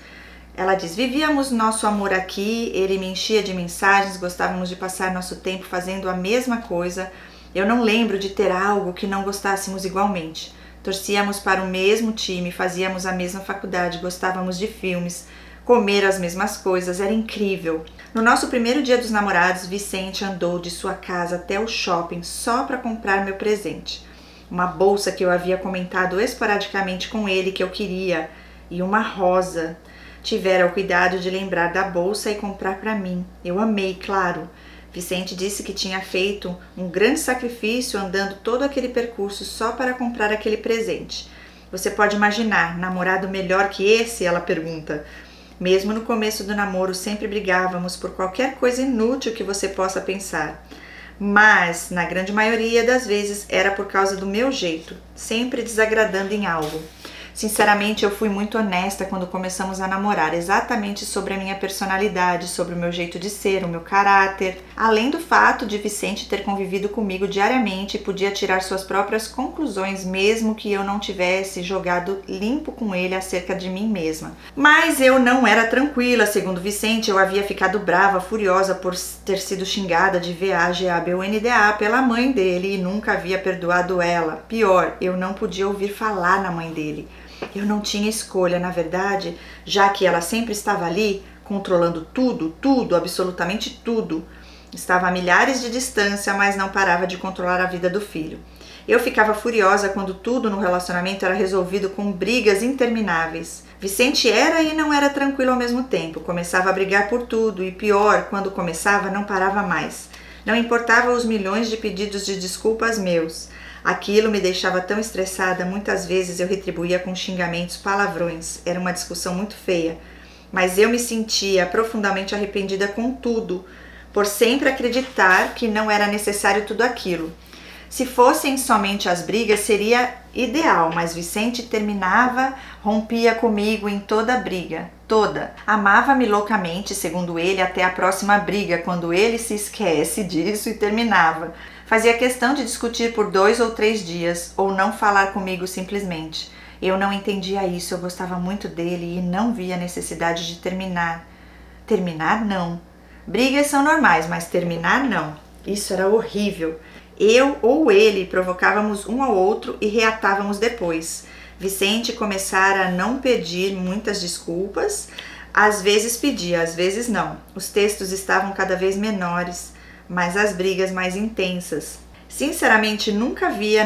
Ela diz, vivíamos nosso amor aqui, ele me enchia de mensagens, gostávamos de passar nosso tempo fazendo a mesma coisa. Eu não lembro de ter algo que não gostássemos igualmente. Torcíamos para o mesmo time, fazíamos a mesma faculdade, gostávamos de filmes, comer as mesmas coisas, era incrível. No nosso primeiro dia dos namorados, Vicente andou de sua casa até o shopping só para comprar meu presente. Uma bolsa que eu havia comentado esporadicamente com ele que eu queria e uma rosa. Tivera o cuidado de lembrar da bolsa e comprar para mim. Eu amei, claro. Vicente disse que tinha feito um grande sacrifício andando todo aquele percurso só para comprar aquele presente. Você pode imaginar, namorado melhor que esse? Ela pergunta. Mesmo no começo do namoro, sempre brigávamos por qualquer coisa inútil que você possa pensar. Mas, na grande maioria das vezes, era por causa do meu jeito, sempre desagradando em algo. Sinceramente, eu fui muito honesta quando começamos a namorar, exatamente sobre a minha personalidade, sobre o meu jeito de ser, o meu caráter. Além do fato de Vicente ter convivido comigo diariamente e podia tirar suas próprias conclusões, mesmo que eu não tivesse jogado limpo com ele acerca de mim mesma. Mas eu não era tranquila, segundo Vicente, eu havia ficado brava, furiosa por ter sido xingada de VAGABUNDA pela mãe dele e nunca havia perdoado ela. Pior, eu não podia ouvir falar na mãe dele. Eu não tinha escolha, na verdade, já que ela sempre estava ali, controlando tudo, absolutamente tudo. Estava a milhares de distância, mas não parava de controlar a vida do filho. Eu ficava furiosa quando tudo no relacionamento era resolvido com brigas intermináveis. Vicente era e não era tranquilo ao mesmo tempo. Começava a brigar por tudo e pior, quando começava, não parava mais. Não importava os milhões de pedidos de desculpas meus. Aquilo me deixava tão estressada, muitas vezes eu retribuía com xingamentos, palavrões. Era uma discussão muito feia, mas eu me sentia profundamente arrependida com tudo, por sempre acreditar que não era necessário tudo aquilo. Se fossem somente as brigas, seria ideal, mas Vicente terminava, rompia comigo em toda a briga, toda. Amava-me loucamente, segundo ele, até a próxima briga, quando ele se esquece disso e terminava. Fazia questão de discutir por 2 ou 3 dias, ou não falar comigo simplesmente. Eu não entendia isso, eu gostava muito dele e não via necessidade de terminar. Terminar, não. Brigas são normais, mas terminar, não. Isso era horrível. Eu ou ele provocávamos um ao outro e reatávamos depois. Vicente começara a não pedir muitas desculpas, às vezes pedia, às vezes não. Os textos estavam cada vez menores, mas as brigas mais intensas. Sinceramente, nunca vi,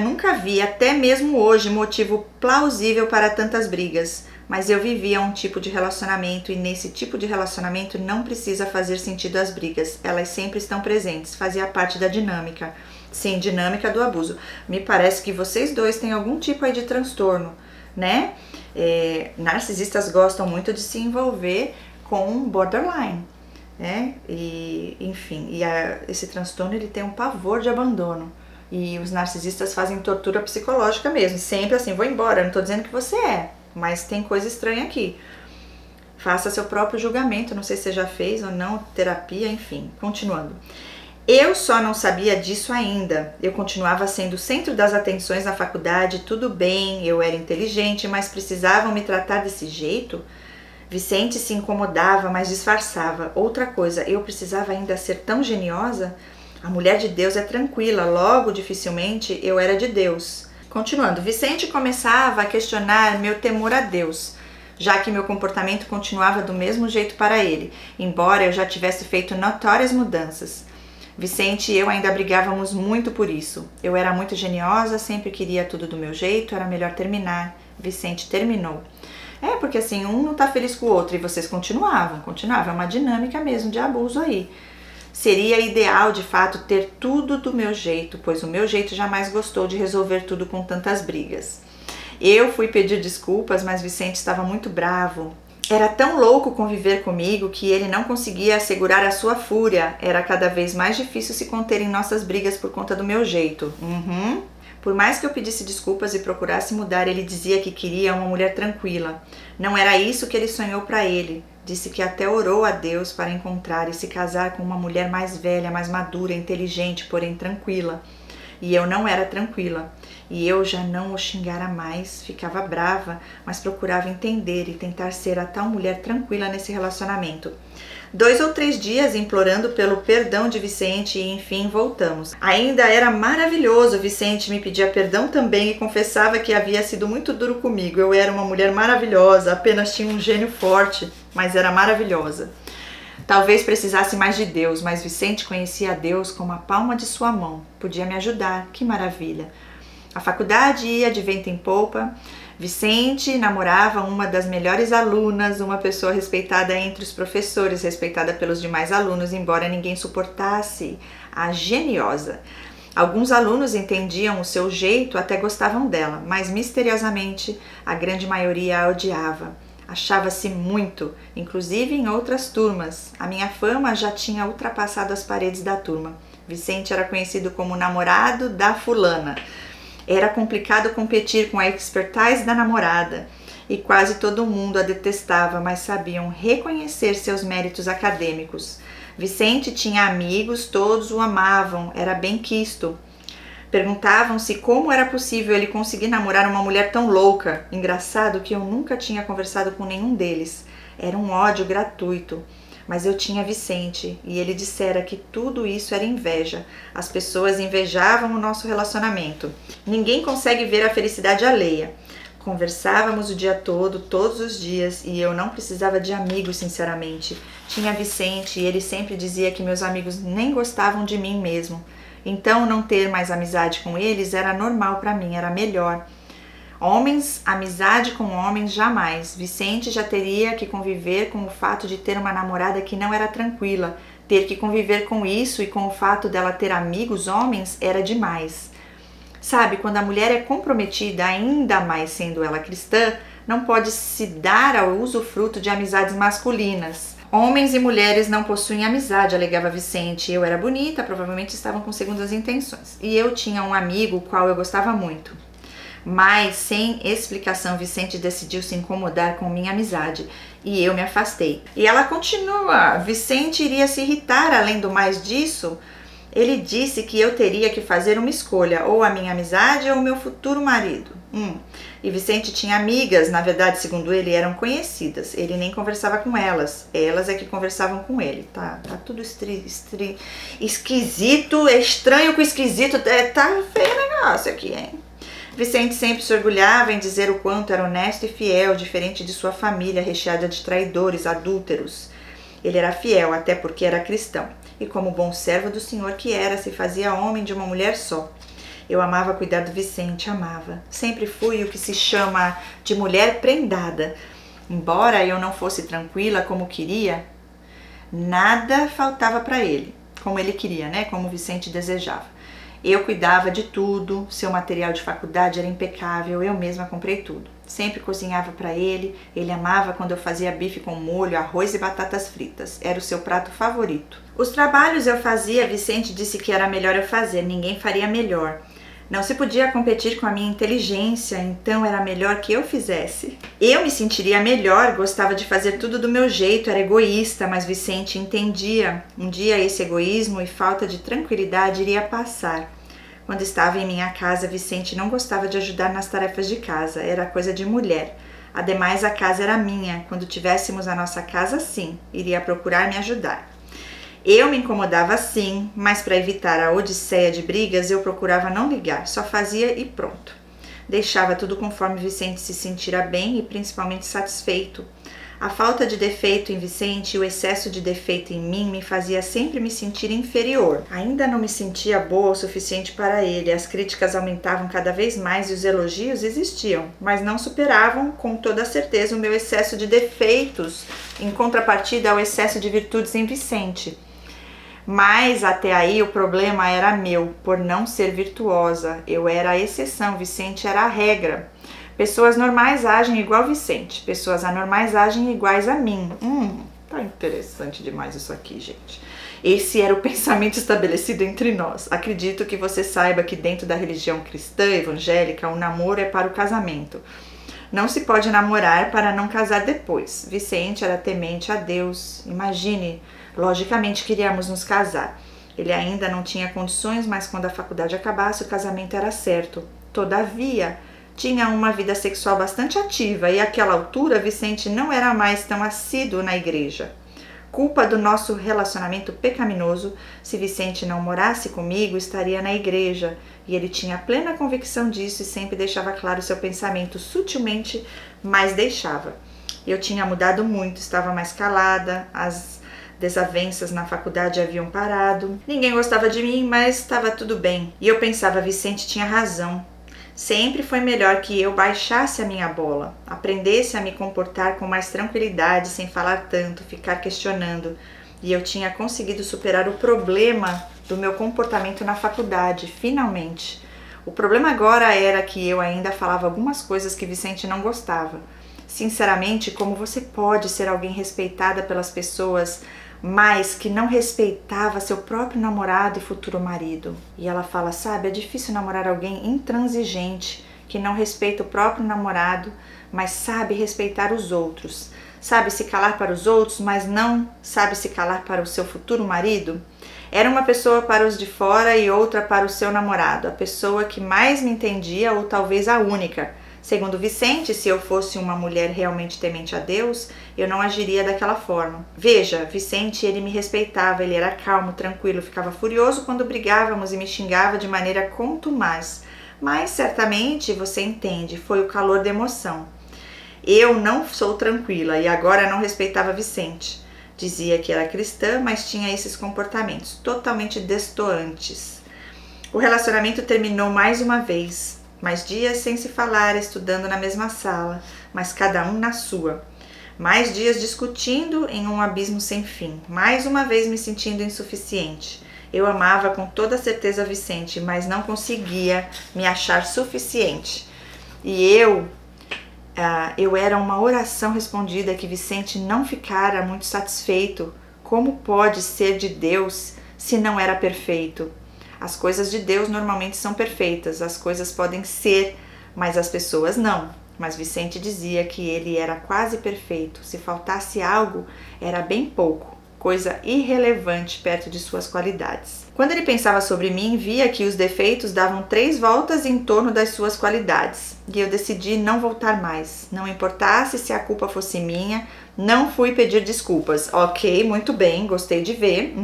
até mesmo hoje, motivo plausível para tantas brigas. Mas eu vivia um tipo de relacionamento e nesse tipo de relacionamento não precisa fazer sentido as brigas. Elas sempre estão presentes, fazia parte da dinâmica. Sim, dinâmica do abuso. Me parece que vocês dois têm algum tipo aí de transtorno, né? Narcisistas gostam muito de se envolver com borderline, né? E, enfim, esse transtorno ele tem um pavor de abandono. E os narcisistas fazem tortura psicológica mesmo, sempre assim, vou embora, não tô dizendo que você é, mas tem coisa estranha aqui. Faça seu próprio julgamento, não sei se você já fez ou não, terapia, enfim, continuando. Eu só não sabia disso ainda. Eu continuava sendo o centro das atenções na faculdade, tudo bem, eu era inteligente, mas precisavam me tratar desse jeito? Vicente se incomodava, mas disfarçava. Outra coisa, eu precisava ainda ser tão geniosa? A mulher de Deus é tranquila, logo dificilmente eu era de Deus. Continuando, Vicente começava a questionar meu temor a Deus, já que meu comportamento continuava do mesmo jeito para ele, embora eu já tivesse feito notórias mudanças. Vicente e eu ainda brigávamos muito por isso. Eu era muito geniosa, sempre queria tudo do meu jeito, era melhor terminar. Vicente terminou. Porque assim, um não tá feliz com o outro e vocês continuavam. É uma dinâmica mesmo de abuso aí. Seria ideal, de fato, ter tudo do meu jeito, pois o meu jeito jamais gostou de resolver tudo com tantas brigas. Eu fui pedir desculpas, mas Vicente estava muito bravo. Era tão louco conviver comigo que ele não conseguia segurar a sua fúria. Era cada vez mais difícil se conter em nossas brigas por conta do meu jeito. Por mais que eu pedisse desculpas e procurasse mudar, ele dizia que queria uma mulher tranquila. Não era isso que ele sonhou para ele. Disse que até orou a Deus para encontrar e se casar com uma mulher mais velha, mais madura, inteligente, porém tranquila. E eu não era tranquila. E eu já não o xingara mais, ficava brava, mas procurava entender e tentar ser a tal mulher tranquila nesse relacionamento. 2 ou 3 dias implorando pelo perdão de Vicente e enfim voltamos. Ainda era maravilhoso, Vicente me pedia perdão também e confessava que havia sido muito duro comigo. Eu era uma mulher maravilhosa, apenas tinha um gênio forte, mas era maravilhosa. Talvez precisasse mais de Deus, mas Vicente conhecia a Deus como a palma de sua mão. Podia me ajudar, que maravilha. A faculdade ia de vento em popa. Vicente namorava uma das melhores alunas, uma pessoa respeitada entre os professores, respeitada pelos demais alunos, embora ninguém suportasse a geniosa. Alguns alunos entendiam o seu jeito, até gostavam dela, mas misteriosamente a grande maioria a odiava. Achava-se muito, inclusive em outras turmas. A minha fama já tinha ultrapassado as paredes da turma. Vicente era conhecido como o namorado da fulana. Era complicado competir com a expertise da namorada e quase todo mundo a detestava, mas sabiam reconhecer seus méritos acadêmicos. Vicente tinha amigos, todos o amavam, era bem quisto. Perguntavam-se como era possível ele conseguir namorar uma mulher tão louca. Engraçado que eu nunca tinha conversado com nenhum deles. Era um ódio gratuito. Mas eu tinha Vicente e ele dissera que tudo isso era inveja. As pessoas invejavam o nosso relacionamento. Ninguém consegue ver a felicidade alheia. Conversávamos o dia todo, todos os dias, e eu não precisava de amigos, sinceramente. Tinha Vicente e ele sempre dizia que meus amigos nem gostavam de mim mesmo. Então não ter mais amizade com eles era normal para mim, era melhor. Homens, amizade com homens, jamais. Vicente já teria que conviver com o fato de ter uma namorada que não era tranquila. Ter que conviver com isso e com o fato dela ter amigos homens era demais. Sabe, quando a mulher é comprometida, ainda mais sendo ela cristã, não pode se dar ao usufruto de amizades masculinas. Homens e mulheres não possuem amizade, alegava Vicente. Eu era bonita, provavelmente estavam com segundas intenções. E eu tinha um amigo, o qual eu gostava muito. Mas, sem explicação, Vicente decidiu se incomodar com minha amizade e eu me afastei. E ela continua, Vicente iria se irritar, além do mais disso, ele disse que eu teria que fazer uma escolha, ou a minha amizade ou o meu futuro marido. E Vicente tinha amigas, na verdade, segundo ele, eram conhecidas. Ele nem conversava com elas, elas é que conversavam com ele. Tá tudo esquisito, estranho com esquisito, tá feio o negócio aqui, hein? Vicente sempre se orgulhava em dizer o quanto era honesto e fiel, diferente de sua família recheada de traidores, adúlteros. Ele era fiel, até porque era cristão, e como bom servo do Senhor que era, se fazia homem de uma mulher só. Eu amava cuidar do Vicente, amava. Sempre fui o que se chama de mulher prendada. Embora eu não fosse tranquila como queria, nada faltava para ele, como ele queria, né? Como Vicente desejava. Eu cuidava de tudo, seu material de faculdade era impecável, eu mesma comprei tudo. Sempre cozinhava para ele, ele amava quando eu fazia bife com molho, arroz e batatas fritas. Era o seu prato favorito. Os trabalhos eu fazia, Vicente disse que era melhor eu fazer, ninguém faria melhor. Não se podia competir com a minha inteligência, então era melhor que eu fizesse. Eu me sentiria melhor, gostava de fazer tudo do meu jeito, era egoísta, mas Vicente entendia. Um dia esse egoísmo e falta de tranquilidade iria passar. Quando estava em minha casa, Vicente não gostava de ajudar nas tarefas de casa, era coisa de mulher. Ademais, a casa era minha, quando tivéssemos a nossa casa, sim, iria procurar me ajudar. Eu me incomodava sim, mas para evitar a odisseia de brigas, eu procurava não ligar, só fazia e pronto. Deixava tudo conforme Vicente se sentira bem e principalmente satisfeito. A falta de defeito em Vicente e o excesso de defeito em mim me fazia sempre me sentir inferior. Ainda não me sentia boa o suficiente para ele. As críticas aumentavam cada vez mais e os elogios existiam, mas não superavam com toda certeza o meu excesso de defeitos, em contrapartida ao excesso de virtudes em Vicente. Mas até aí o problema era meu, por não ser virtuosa. Eu era a exceção, Vicente era a regra. Pessoas normais agem igual Vicente, pessoas anormais agem iguais a mim. Tá interessante demais isso aqui, gente. Esse era o pensamento estabelecido entre nós. Acredito que você saiba que dentro da religião cristã evangélica, o namoro é para o casamento. Não se pode namorar para não casar depois. Vicente era temente a Deus. Imagine, logicamente queríamos nos casar. Ele ainda não tinha condições, mas quando a faculdade acabasse, o casamento era certo. Todavia, tinha uma vida sexual bastante ativa e àquela altura Vicente não era mais tão assíduo na igreja. Culpa do nosso relacionamento pecaminoso, se Vicente não morasse comigo, estaria na igreja, e ele tinha plena convicção disso e sempre deixava claro seu pensamento sutilmente, mas deixava. Eu tinha mudado muito, estava mais calada, as desavenças na faculdade haviam parado, ninguém gostava de mim, mas estava tudo bem. E eu pensava, Vicente tinha razão. Sempre foi melhor que eu baixasse a minha bola, aprendesse a me comportar com mais tranquilidade, sem falar tanto, ficar questionando. E eu tinha conseguido superar o problema do meu comportamento na faculdade, finalmente. O problema agora era que eu ainda falava algumas coisas que Vicente não gostava. Sinceramente, como você pode ser alguém respeitada pelas pessoas, mas que não respeitava seu próprio namorado e futuro marido? E ela fala, sabe, é difícil namorar alguém intransigente, que não respeita o próprio namorado, mas sabe respeitar os outros. Sabe se calar para os outros, mas não sabe se calar para o seu futuro marido? Era uma pessoa para os de fora e outra para o seu namorado, a pessoa que mais me entendia ou talvez a única. Segundo Vicente, se eu fosse uma mulher realmente temente a Deus, eu não agiria daquela forma. Veja, Vicente, ele me respeitava, ele era calmo, tranquilo, ficava furioso quando brigávamos e me xingava de maneira contumaz. Mas certamente, você entende, foi o calor da emoção. Eu não sou tranquila e agora não respeitava Vicente. Dizia que era cristã, mas tinha esses comportamentos totalmente destoantes. O relacionamento terminou mais uma vez. Mais dias sem se falar, estudando na mesma sala, mas cada um na sua. Mais dias discutindo em um abismo sem fim. Mais uma vez me sentindo insuficiente. Eu amava com toda certeza Vicente, mas não conseguia me achar suficiente. E eu era uma oração respondida que Vicente não ficara muito satisfeito. Como pode ser de Deus se não era perfeito? As coisas de Deus normalmente são perfeitas, as coisas podem ser, mas as pessoas não. Mas Vicente dizia que ele era quase perfeito, se faltasse algo, era bem pouco, coisa irrelevante perto de suas qualidades. Quando ele pensava sobre mim, via que os defeitos davam 3 voltas em torno das suas qualidades, e eu decidi não voltar mais. Não importasse se a culpa fosse minha, não fui pedir desculpas. Ok, muito bem, gostei de ver.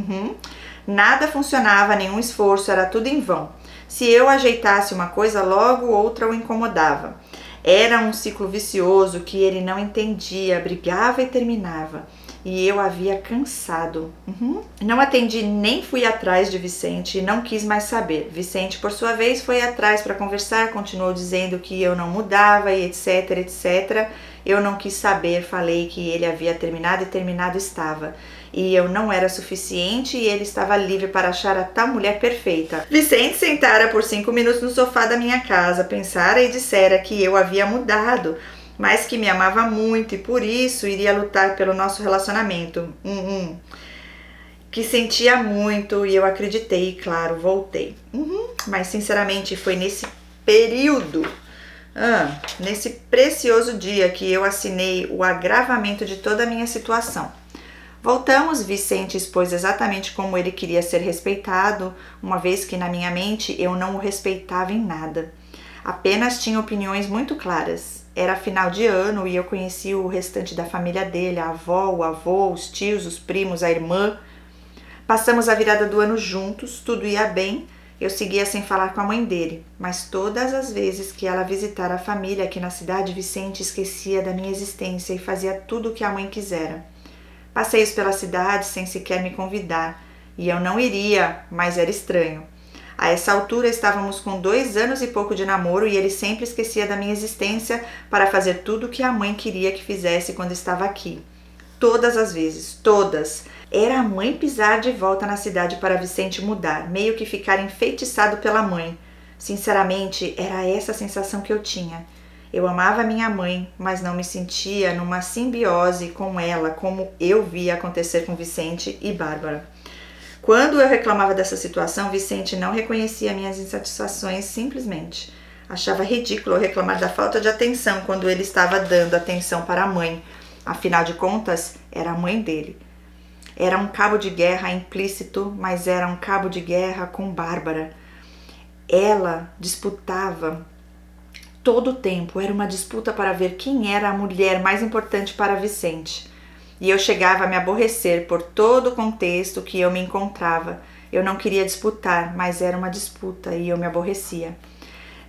Nada funcionava, nenhum esforço, era tudo em vão. Se eu ajeitasse uma coisa, logo outra o incomodava. Era um ciclo vicioso que ele não entendia, brigava e terminava. E eu havia cansado. Não atendi nem fui atrás de Vicente e não quis mais saber. Vicente, por sua vez, foi atrás para conversar, continuou dizendo que eu não mudava e etc, etc. Eu não quis saber, falei que ele havia terminado e terminado estava. E eu não era suficiente e ele estava livre para achar a tal mulher perfeita. Vicente sentara por 5 minutos no sofá da minha casa, pensara e dissera que eu havia mudado, mas que me amava muito e por isso iria lutar pelo nosso relacionamento. Que sentia muito e eu acreditei e claro, voltei. Mas sinceramente foi nesse período, nesse precioso dia que eu assinei o agravamento de toda a minha situação. Voltamos, Vicente expôs exatamente como ele queria ser respeitado, uma vez que na minha mente eu não o respeitava em nada. Apenas tinha opiniões muito claras. Era final de ano e eu conhecia o restante da família dele, a avó, o avô, os tios, os primos, a irmã. Passamos a virada do ano juntos, tudo ia bem, eu seguia sem falar com a mãe dele, mas todas as vezes que ela visitara a família aqui na cidade, Vicente esquecia da minha existência e fazia tudo o que a mãe quisera. Passeios pela cidade sem sequer me convidar, e eu não iria, mas era estranho. A essa altura estávamos com 2 anos e pouco de namoro e ele sempre esquecia da minha existência para fazer tudo o que a mãe queria que fizesse quando estava aqui. Todas as vezes, todas. Era a mãe pisar de volta na cidade para Vicente mudar, meio que ficar enfeitiçado pela mãe. Sinceramente, era essa a sensação que eu tinha. Eu amava minha mãe, mas não me sentia numa simbiose com ela, como eu via acontecer com Vicente e Bárbara. Quando eu reclamava dessa situação, Vicente não reconhecia minhas insatisfações simplesmente. Achava ridículo eu reclamar da falta de atenção quando ele estava dando atenção para a mãe. Afinal de contas, era a mãe dele. Era um cabo de guerra implícito, mas era um cabo de guerra com Bárbara. Ela disputava todo o tempo, era uma disputa para ver quem era a mulher mais importante para Vicente. E eu chegava a me aborrecer por todo o contexto que eu me encontrava. Eu não queria disputar, mas era uma disputa e eu me aborrecia.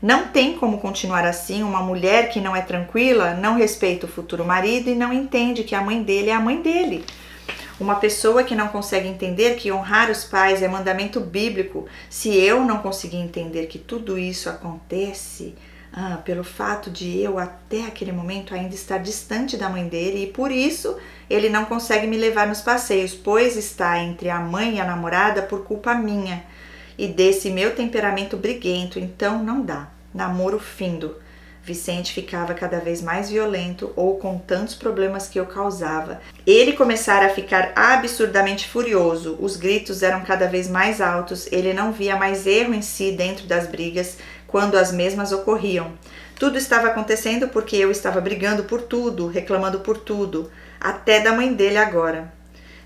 Não tem como continuar assim. Uma mulher que não é tranquila, não respeita o futuro marido e não entende que a mãe dele é a mãe dele. Uma pessoa que não consegue entender que honrar os pais é mandamento bíblico. Se eu não conseguir entender que tudo isso acontece pelo fato de eu até aquele momento ainda estar distante da mãe dele e por isso ele não consegue me levar nos passeios, pois está entre a mãe e a namorada por culpa minha e desse meu temperamento briguento, então não dá. Namoro findo. Vicente ficava cada vez mais violento ou com tantos problemas que eu causava. Ele começara a ficar absurdamente furioso, os gritos eram cada vez mais altos, ele não via mais erro em si dentro das brigas quando as mesmas ocorriam. Tudo estava acontecendo porque eu estava brigando por tudo, reclamando por tudo, até da mãe dele agora.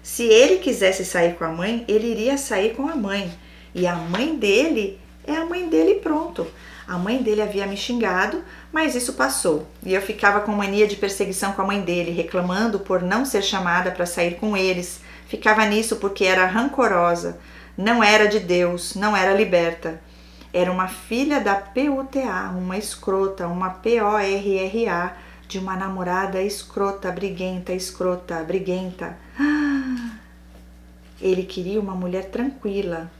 Se ele quisesse sair com a mãe, ele iria sair com a mãe. E a mãe dele é a mãe dele e pronto. A mãe dele havia me xingado, mas isso passou. E eu ficava com mania de perseguição com a mãe dele, reclamando por não ser chamada para sair com eles. Ficava nisso porque era rancorosa. Não era de Deus, não era liberta. Era uma filha da PUTA, uma escrota, uma PORRA, de uma namorada escrota, briguenta. Ele queria uma mulher tranquila.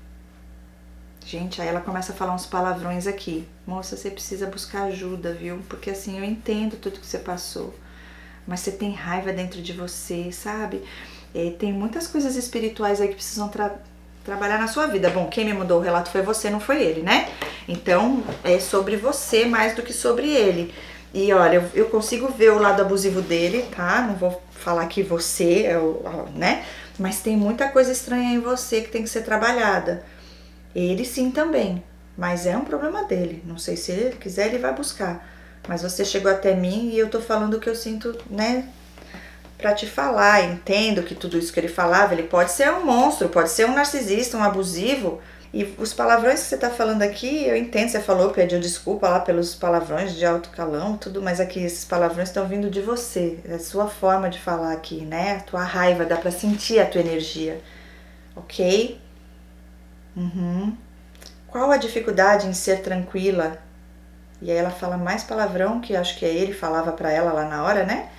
Gente, aí ela começa a falar uns palavrões aqui. Moça, você precisa buscar ajuda, viu? Porque assim, eu entendo tudo que você passou. Mas você tem raiva dentro de você, sabe? Tem muitas coisas espirituais aí que precisam trabalhar na sua vida. Bom, quem me mandou o relato foi você, não foi ele, né? Então, é sobre você mais do que sobre ele. E olha, eu consigo ver o lado abusivo dele, tá? Não vou falar que você, né? Mas tem muita coisa estranha em você que tem que ser trabalhada. Ele sim também, mas é um problema dele. Não sei se ele quiser, ele vai buscar. Mas você chegou até mim e eu tô falando o que eu sinto, né? Pra te falar. Entendo que tudo isso que ele falava, ele pode ser um monstro, pode ser um narcisista, um abusivo. E os palavrões que você tá falando aqui, eu entendo, você falou, pediu desculpa lá pelos palavrões de alto calão, tudo, mas aqui esses palavrões estão vindo de você. É a sua forma de falar aqui, né? A tua raiva, dá pra sentir a tua energia. Ok? Qual a dificuldade em ser tranquila? E aí ela fala mais palavrão, que acho que é ele falava pra ela lá na hora, né?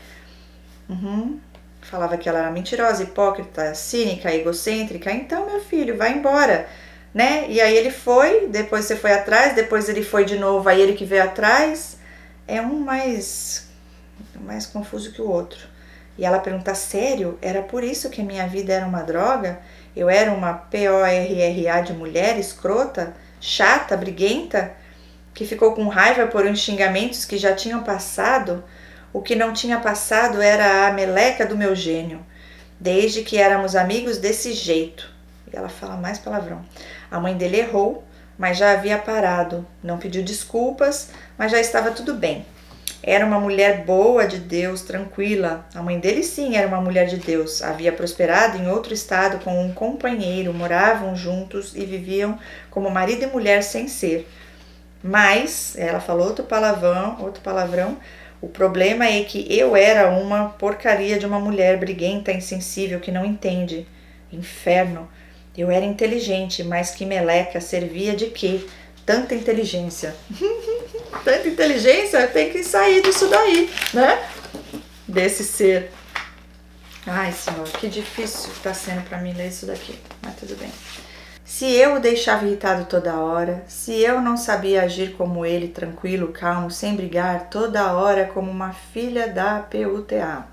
Falava que ela era mentirosa, hipócrita, cínica, egocêntrica. Então, meu filho, vai embora, né? E aí ele foi, depois você foi atrás, depois ele foi de novo, aí ele que veio atrás. É um mais mais confuso que o outro. E ela pergunta, sério? Era por isso que a minha vida era uma droga? Eu era uma PORRA de mulher escrota, chata, briguenta, que ficou com raiva por uns xingamentos que já tinham passado? O que não tinha passado era a meleca do meu gênio, desde que éramos amigos desse jeito. E ela fala mais palavrão. A mãe dele errou, mas já havia parado. Não pediu desculpas, mas já estava tudo bem. Era uma mulher boa de Deus, tranquila. A mãe dele sim era uma mulher de Deus. Havia prosperado em outro estado com um companheiro, moravam juntos e viviam como marido e mulher sem ser. Mas, ela falou outro palavrão, o problema é que eu era uma porcaria de uma mulher briguenta, insensível, que não entende. Inferno. Eu era inteligente, mas que meleca, servia de quê? Tanta inteligência. Tanta inteligência, tem que sair disso daí, né? Desse ser. Ai, Senhor, que difícil tá sendo pra mim ler isso daqui, mas tudo bem. Se eu o deixava irritado toda hora, se eu não sabia agir como ele, tranquilo, calmo, sem brigar, toda hora como uma filha da PUTA.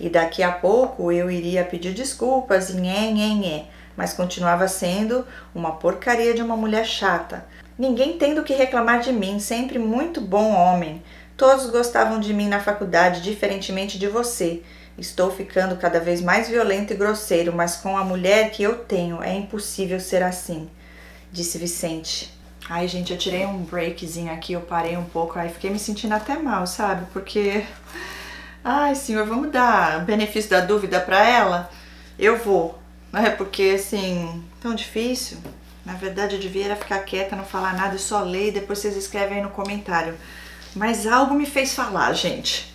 E daqui a pouco eu iria pedir desculpas e nhé, mas continuava sendo uma porcaria de uma mulher chata. Ninguém tem do que reclamar de mim, sempre muito bom homem. Todos gostavam de mim na faculdade, diferentemente de você. Estou ficando cada vez mais violento e grosseiro, mas com a mulher que eu tenho é impossível ser assim, disse Vicente. Ai, gente, eu tirei um breakzinho aqui, eu parei um pouco, aí fiquei me sentindo até mal, sabe? Porque, ai, Senhor, vamos dar benefício da dúvida pra ela? Eu vou, né? Porque, assim, tão difícil. Na verdade, eu devia ficar quieta, não falar nada e só ler e depois vocês escrevem aí no comentário. Mas algo me fez falar, gente.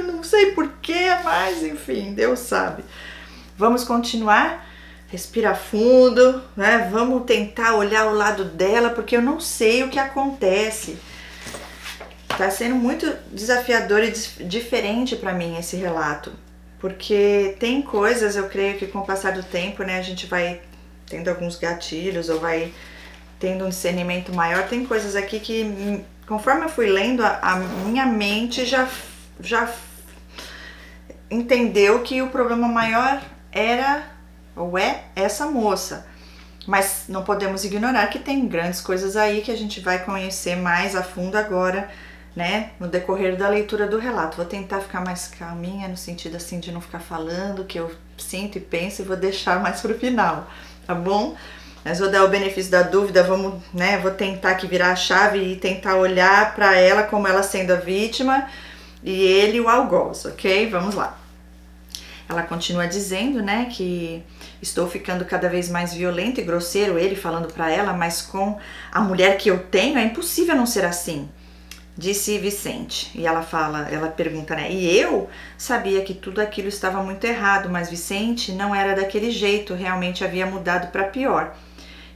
Não sei porquê, mas enfim, Deus sabe. Vamos continuar? Respira fundo, né? Vamos tentar olhar o lado dela, porque eu não sei o que acontece. Tá sendo muito desafiador e diferente para mim esse relato. Porque tem coisas, eu creio que com o passar do tempo, né, a gente vai tendo alguns gatilhos ou vai tendo um discernimento maior. Tem coisas aqui que, conforme eu fui lendo, a minha mente já entendeu que o problema maior era ou é essa moça. Mas não podemos ignorar que tem grandes coisas aí que a gente vai conhecer mais a fundo agora, né, no decorrer da leitura do relato. Vou tentar ficar mais calminha, no sentido assim de não ficar falando o que eu sinto e penso, e vou deixar mais pro final, tá bom? Mas vou dar o benefício da dúvida, vamos, né, vou tentar aqui virar a chave e tentar olhar para ela como ela sendo a vítima e ele o algoz, ok? Vamos lá. Ela continua dizendo, né, que estou ficando cada vez mais violento e grosseiro, ele falando para ela, mas com a mulher que eu tenho é impossível não ser assim, disse Vicente. E ela pergunta, né, e eu sabia que tudo aquilo estava muito errado, mas Vicente não era daquele jeito, realmente havia mudado para pior.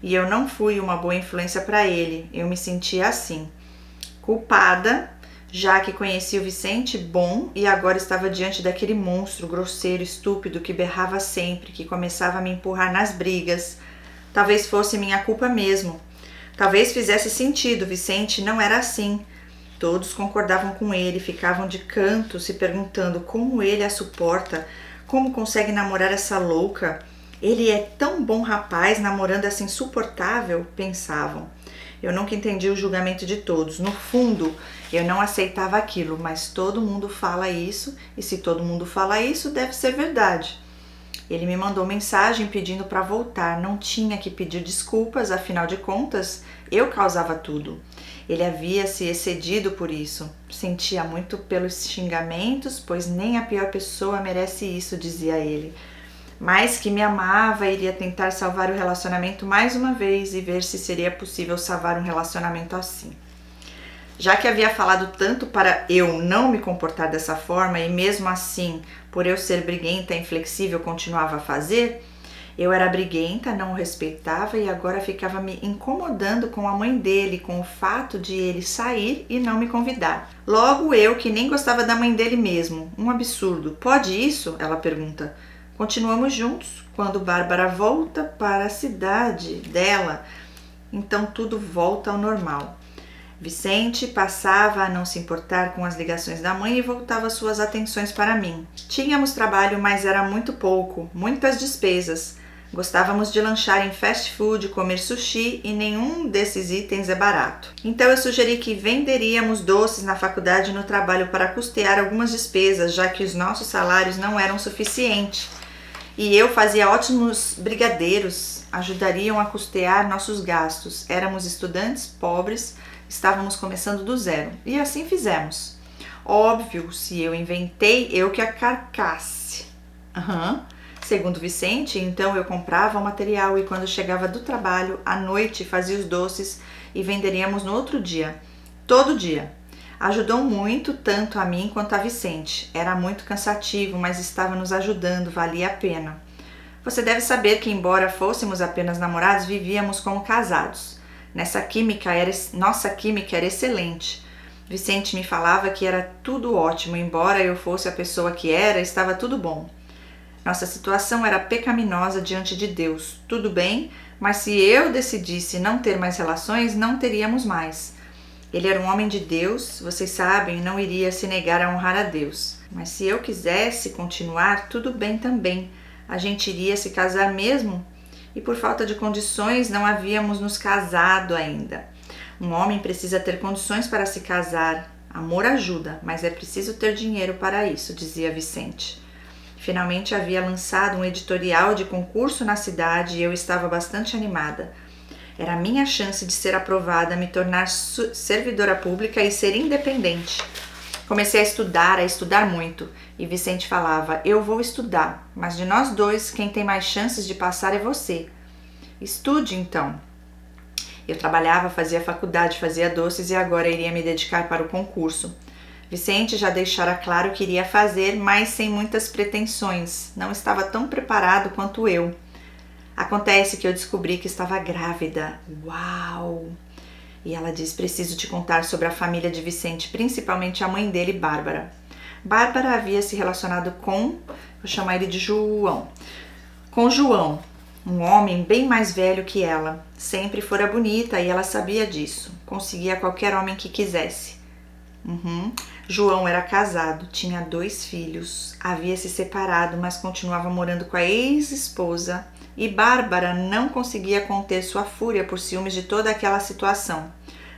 E eu não fui uma boa influência para ele, eu me sentia assim, culpada, já que conheci o Vicente bom e agora estava diante daquele monstro grosseiro, estúpido, que berrava sempre, que começava a me empurrar nas brigas. Talvez fosse minha culpa mesmo. Talvez fizesse sentido, Vicente não era assim. Todos concordavam com ele, ficavam de canto se perguntando como ele a suporta, como consegue namorar essa louca. Ele é tão bom rapaz, namorando essa insuportável, pensavam. Eu nunca entendi o julgamento de todos. No fundo, eu não aceitava aquilo, mas todo mundo fala isso, e se todo mundo fala isso, deve ser verdade. Ele me mandou mensagem pedindo para voltar, não tinha que pedir desculpas, afinal de contas, eu causava tudo. Ele havia se excedido por isso, sentia muito pelos xingamentos, pois nem a pior pessoa merece isso, dizia ele. Mas que me amava e iria tentar salvar o relacionamento mais uma vez e ver se seria possível salvar um relacionamento assim. Já que havia falado tanto para eu não me comportar dessa forma e mesmo assim, por eu ser briguenta e inflexível, continuava a fazer, eu era briguenta, não o respeitava e agora ficava me incomodando com a mãe dele, com o fato de ele sair e não me convidar. Logo eu, que nem gostava da mãe dele mesmo. Um absurdo. Pode isso? Ela pergunta. Continuamos juntos. Quando Bárbara volta para a cidade dela, então tudo volta ao normal. Vicente passava a não se importar com as ligações da mãe e voltava suas atenções para mim. Tínhamos trabalho, mas era muito pouco, muitas despesas. Gostávamos de lanchar em fast food, comer sushi e nenhum desses itens é barato. Então eu sugeri que venderíamos doces na faculdade e no trabalho para custear algumas despesas, já que os nossos salários não eram suficientes. E eu fazia ótimos brigadeiros, ajudariam a custear nossos gastos. Éramos estudantes pobres, estávamos começando do zero. E assim fizemos. Óbvio, se eu inventei, eu que a carcasse. Segundo Vicente, então eu comprava o material e quando chegava do trabalho, à noite fazia os doces e venderíamos no outro dia. Todo dia. Ajudou muito, tanto a mim quanto a Vicente. Era muito cansativo, mas estava nos ajudando, valia a pena. Você deve saber que, embora fôssemos apenas namorados, vivíamos como casados. Nossa química era excelente. Vicente me falava que era tudo ótimo, embora eu fosse a pessoa que era, estava tudo bom. Nossa situação era pecaminosa diante de Deus. Tudo bem, mas se eu decidisse não ter mais relações, não teríamos mais. Ele era um homem de Deus, vocês sabem, não iria se negar a honrar a Deus. Mas se eu quisesse continuar, tudo bem também. A gente iria se casar mesmo? E por falta de condições não havíamos nos casado ainda. Um homem precisa ter condições para se casar. Amor ajuda, mas é preciso ter dinheiro para isso, dizia Vicente. Finalmente havia lançado um editorial de concurso na cidade e eu estava bastante animada. Era a minha chance de ser aprovada, me tornar servidora pública e ser independente. Comecei a estudar muito. E Vicente falava, eu vou estudar, mas de nós dois, quem tem mais chances de passar é você. Estude então. Eu trabalhava, fazia faculdade, fazia doces e agora iria me dedicar para o concurso. Vicente já deixara claro que iria fazer, mas sem muitas pretensões. Não estava tão preparado quanto eu. Acontece que eu descobri que estava grávida. Uau! E ela diz, preciso te contar sobre a família de Vicente, principalmente a mãe dele, Bárbara. Bárbara havia se relacionado vou chamar ele de João, com João, um homem bem mais velho que ela. Sempre fora bonita e ela sabia disso. Conseguia qualquer homem que quisesse. João era casado, tinha 2 filhos, havia se separado, mas continuava morando com a ex-esposa e Bárbara não conseguia conter sua fúria por ciúmes de toda aquela situação.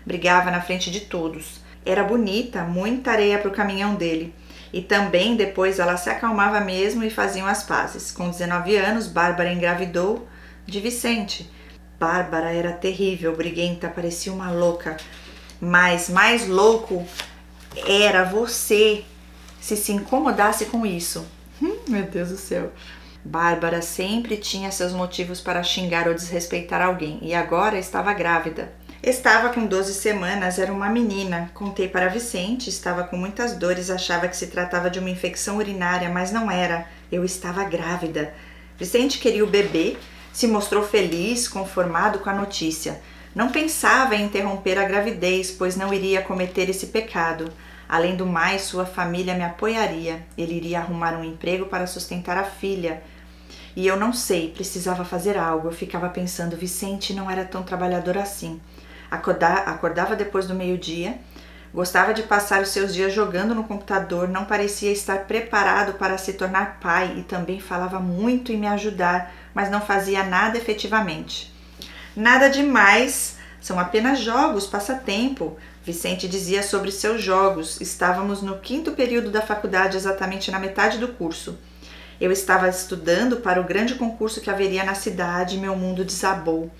Brigava na frente de todos. Era bonita, muita areia para o caminhão dele. E também depois ela se acalmava mesmo e faziam as pazes. Com 19 anos, Bárbara engravidou de Vicente. Bárbara era terrível, briguenta, parecia uma louca. Mas mais louco era você se incomodasse com isso. Meu Deus do céu. Bárbara sempre tinha seus motivos para xingar ou desrespeitar alguém e agora estava grávida. Estava com 12 semanas, era uma menina. Contei para Vicente, estava com muitas dores, achava que se tratava de uma infecção urinária, mas não era. Eu estava grávida. Vicente queria o bebê, se mostrou feliz, conformado com a notícia. Não pensava em interromper a gravidez, pois não iria cometer esse pecado. Além do mais, sua família me apoiaria. Ele iria arrumar um emprego para sustentar a filha. E eu não sei, precisava fazer algo. Eu ficava pensando, Vicente não era tão trabalhador assim. Acordava depois do meio-dia, gostava de passar os seus dias jogando no computador, não parecia estar preparado para se tornar pai e também falava muito em me ajudar, mas não fazia nada efetivamente. Nada demais, são apenas jogos, passatempo. Vicente dizia sobre seus jogos. Estávamos no 5º período da faculdade, exatamente na metade do curso. Eu estava estudando para o grande concurso que haveria na cidade e meu mundo desabou.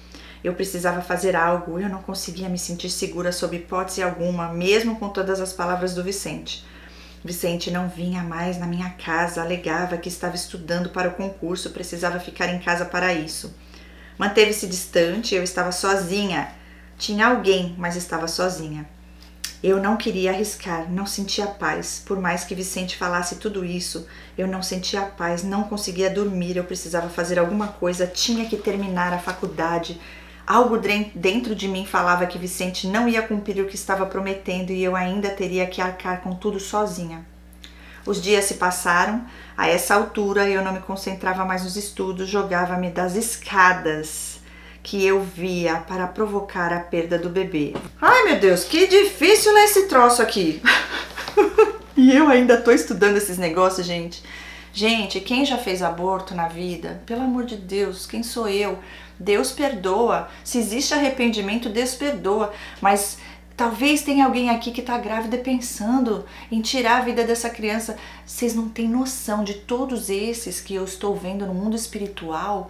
Eu precisava fazer algo, eu não conseguia me sentir segura sob hipótese alguma, mesmo com todas as palavras do Vicente. Vicente não vinha mais na minha casa, alegava que estava estudando para o concurso, precisava ficar em casa para isso. Manteve-se distante, eu estava sozinha. Tinha alguém, mas estava sozinha. Eu não queria arriscar, não sentia paz. Por mais que Vicente falasse tudo isso, eu não sentia paz, não conseguia dormir, eu precisava fazer alguma coisa, tinha que terminar a faculdade. Algo dentro de mim falava que Vicente não ia cumprir o que estava prometendo e eu ainda teria que arcar com tudo sozinha. Os dias se passaram, a essa altura eu não me concentrava mais nos estudos, jogava-me das escadas. que eu via para provocar a perda do bebê. Ai meu Deus, que difícil é esse troço aqui. E eu ainda tô estudando esses negócios, gente. Gente, quem já fez aborto na vida? Pelo amor de Deus, quem sou eu? Deus perdoa. Se existe arrependimento, Deus perdoa. Mas talvez tenha alguém aqui que tá grávida pensando em tirar a vida dessa criança. Vocês não têm noção de todos esses que eu estou vendo no mundo espiritual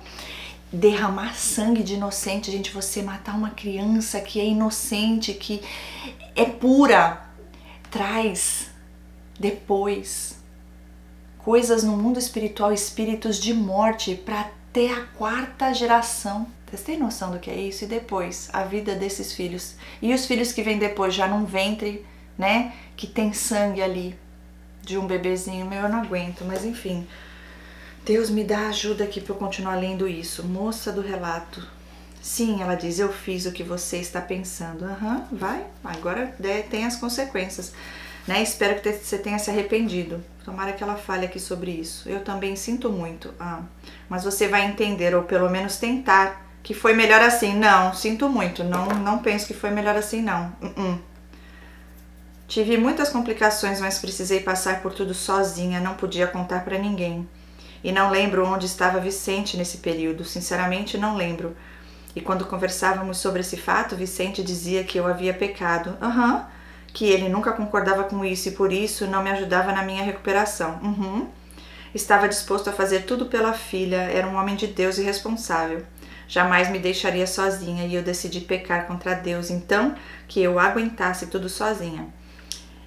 derramar sangue de inocente. Gente, você matar uma criança que é inocente, que é pura, traz depois coisas no mundo espiritual, espíritos de morte para até a 4ª geração. Vocês têm noção do que é isso? E depois, a vida desses filhos. E os filhos que vêm depois, já num ventre, né? Que tem sangue ali de um bebezinho. Meu, eu não aguento, mas enfim. Deus me dá ajuda aqui para eu continuar lendo isso. Moça do relato. Sim, ela diz, eu fiz o que você está pensando. Aham, vai. Agora tem as consequências. Né? Espero que você tenha se arrependido. Tomara que ela fale aqui sobre isso. Eu também sinto muito. Mas você vai entender, ou pelo menos tentar, que foi melhor assim. Não, sinto muito. Não penso que foi melhor assim, não. Tive muitas complicações, mas precisei passar por tudo sozinha. Não podia contar pra ninguém. E não lembro onde estava Vicente nesse período. Sinceramente, não lembro. E quando conversávamos sobre esse fato, Vicente dizia que eu havia pecado. Que ele nunca concordava com isso e por isso não me ajudava na minha recuperação. Estava disposto a fazer tudo pela filha, era um homem de Deus e responsável. Jamais me deixaria sozinha e eu decidi pecar contra Deus, então que eu aguentasse tudo sozinha.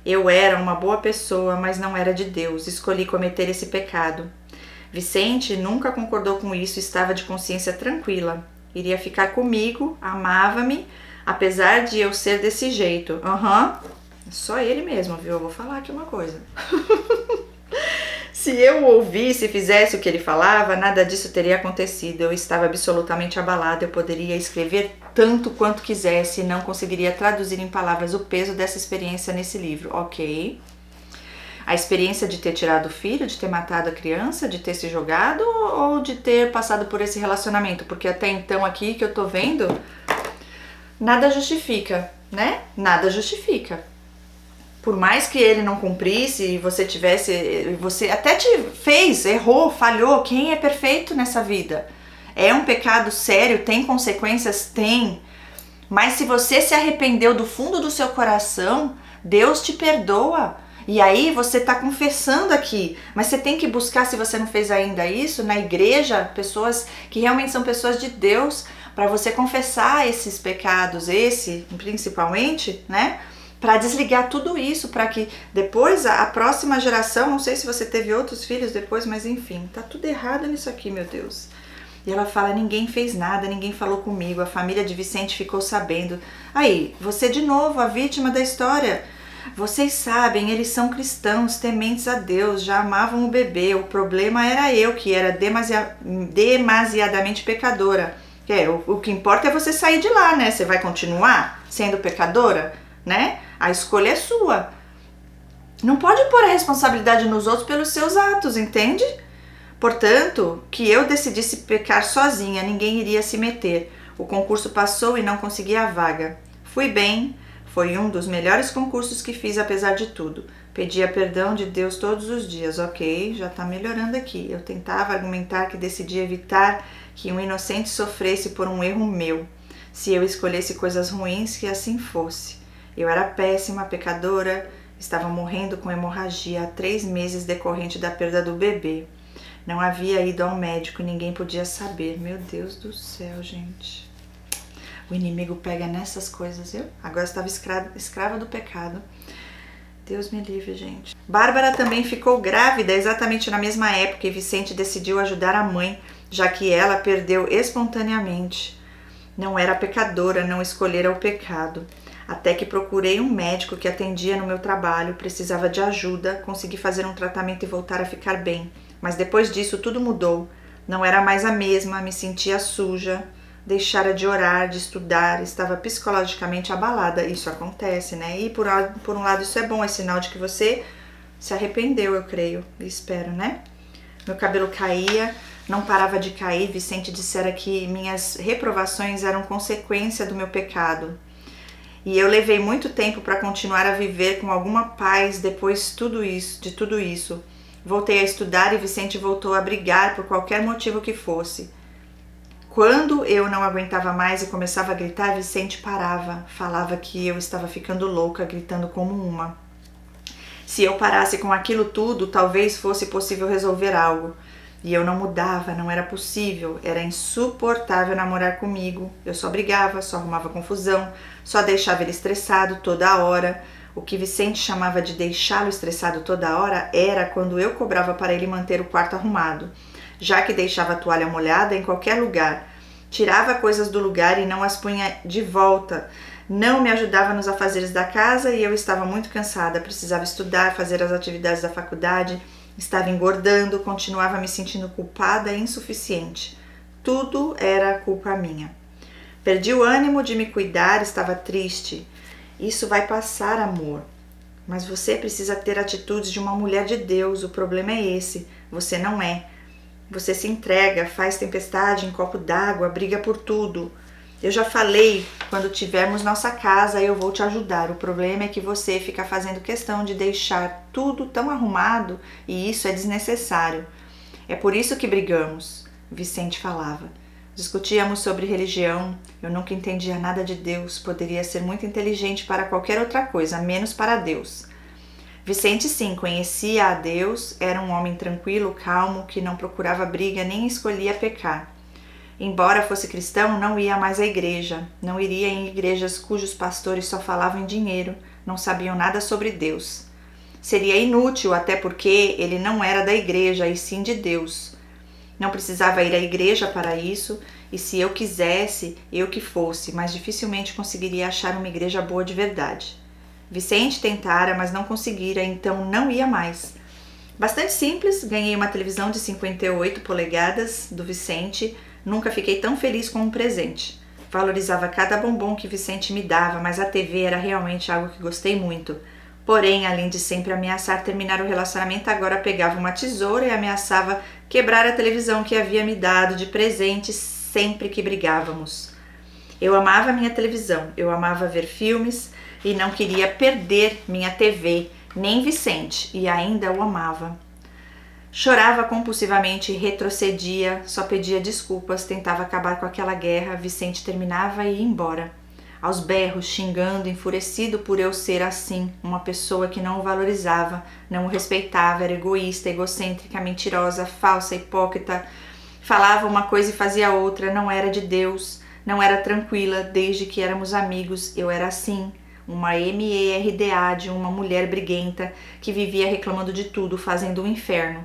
Eu era uma boa pessoa, mas não era de Deus, escolhi cometer esse pecado. Vicente nunca concordou com isso, estava de consciência tranquila. Iria ficar comigo, amava-me, apesar de eu ser desse jeito. Só ele mesmo, viu? Eu vou falar aqui uma coisa. Se eu o ouvisse e fizesse o que ele falava, nada disso teria acontecido. Eu estava absolutamente abalada. Eu poderia escrever tanto quanto quisesse e não conseguiria traduzir em palavras o peso dessa experiência nesse livro. Ok. A experiência de ter tirado o filho, de ter matado a criança, de ter se jogado ou de ter passado por esse relacionamento? Porque até então aqui que eu tô vendo, nada justifica, né? Nada justifica. Por mais que ele não cumprisse e você até te fez, errou, falhou, quem é perfeito nessa vida? É um pecado sério, tem consequências? Tem. Mas se você se arrependeu do fundo do seu coração, Deus te perdoa. E aí você está confessando aqui, mas você tem que buscar, se você não fez ainda isso, na igreja, pessoas que realmente são pessoas de Deus, para você confessar esses pecados, esse principalmente, né? Para desligar tudo isso, para que depois a próxima geração, não sei se você teve outros filhos depois, mas enfim, tá tudo errado nisso aqui, meu Deus. E ela fala, ninguém fez nada, ninguém falou comigo, a família de Vicente ficou sabendo. Aí, você de novo, a vítima da história. Vocês sabem, eles são cristãos, tementes a Deus, já amavam o bebê, o problema era eu, que era demasiadamente pecadora. O que importa é você sair de lá, né? Você vai continuar sendo pecadora, né? A escolha é sua. Não pode pôr a responsabilidade nos outros pelos seus atos, entende? Portanto, que eu decidisse pecar sozinha, ninguém iria se meter. O concurso passou e não consegui a vaga. Fui bem, foi um dos melhores concursos que fiz apesar de tudo. Pedia perdão de Deus todos os dias. Ok, já tá melhorando aqui. Eu tentava argumentar que decidi evitar que um inocente sofresse por um erro meu. Se eu escolhesse coisas ruins, que assim fosse. Eu era péssima, pecadora, estava morrendo com hemorragia há 3 meses decorrente da perda do bebê. Não havia ido ao médico, ninguém podia saber. Meu Deus do céu, gente. O inimigo pega nessas coisas, viu? Agora estava escrava do pecado. Deus me livre, gente. Bárbara também ficou grávida exatamente na mesma época e Vicente decidiu ajudar a mãe, já que ela perdeu espontaneamente. Não era pecadora, não escolhera o pecado. Até que procurei um médico que atendia no meu trabalho, precisava de ajuda, consegui fazer um tratamento e voltar a ficar bem. Mas depois disso tudo mudou. Não era mais a mesma, me sentia suja, deixara de orar, de estudar, estava psicologicamente abalada. Isso acontece, né? E por um lado isso é bom, é sinal de que você se arrependeu, eu creio, e espero, né? Meu cabelo caía, não parava de cair. Vicente dissera que minhas reprovações eram consequência do meu pecado. E eu levei muito tempo para continuar a viver com alguma paz depois de tudo isso. Voltei a estudar e Vicente voltou a brigar por qualquer motivo que fosse. Quando eu não aguentava mais e começava a gritar, Vicente parava, falava que eu estava ficando louca, gritando como uma. Se eu parasse com aquilo tudo, talvez fosse possível resolver algo. E eu não mudava, não era possível, era insuportável namorar comigo. Eu só brigava, só arrumava confusão, só deixava ele estressado toda hora. O que Vicente chamava de deixá-lo estressado toda hora era quando eu cobrava para ele manter o quarto arrumado, já que deixava a toalha molhada em qualquer lugar, tirava coisas do lugar e não as punha de volta, não me ajudava nos afazeres da casa e eu estava muito cansada, precisava estudar, fazer as atividades da faculdade, estava engordando, continuava me sentindo culpada e insuficiente. Tudo era culpa minha. Perdi o ânimo de me cuidar, estava triste. Isso vai passar, amor. Mas você precisa ter atitudes de uma mulher de Deus. O problema é esse. Você não é. Você se entrega, faz tempestade em copo d'água, briga por tudo. Eu já falei, quando tivermos nossa casa, eu vou te ajudar. O problema é que você fica fazendo questão de deixar tudo tão arrumado e isso é desnecessário. É por isso que brigamos, Vicente falava. Discutíamos sobre religião, eu nunca entendia nada de Deus, poderia ser muito inteligente para qualquer outra coisa, menos para Deus. Vicente sim, conhecia a Deus, era um homem tranquilo, calmo, que não procurava briga nem escolhia pecar. Embora fosse cristão, não ia mais à igreja, não iria em igrejas cujos pastores só falavam em dinheiro, não sabiam nada sobre Deus. Seria inútil, até porque ele não era da igreja, e sim de Deus. Não precisava ir à igreja para isso, e se eu quisesse, eu que fosse, mas dificilmente conseguiria achar uma igreja boa de verdade. Vicente tentara, mas não conseguira, então não ia mais. Bastante simples, ganhei uma televisão de 58 polegadas do Vicente, nunca fiquei tão feliz com um presente. Valorizava cada bombom que Vicente me dava, mas a TV era realmente algo que gostei muito. Porém, além de sempre ameaçar terminar o relacionamento, agora pegava uma tesoura e ameaçava quebrar a televisão que havia me dado de presente sempre que brigávamos. Eu amava minha televisão, eu amava ver filmes e não queria perder minha TV, nem Vicente, e ainda o amava. Chorava compulsivamente, retrocedia, só pedia desculpas, tentava acabar com aquela guerra, Vicente terminava e ia embora. Aos berros, xingando, enfurecido por eu ser assim, uma pessoa que não o valorizava, não o respeitava, era egoísta, egocêntrica, mentirosa, falsa, hipócrita. Falava uma coisa e fazia outra, não era de Deus, não era tranquila, desde que éramos amigos, eu era assim, uma merda de uma mulher briguenta que vivia reclamando de tudo, fazendo um inferno.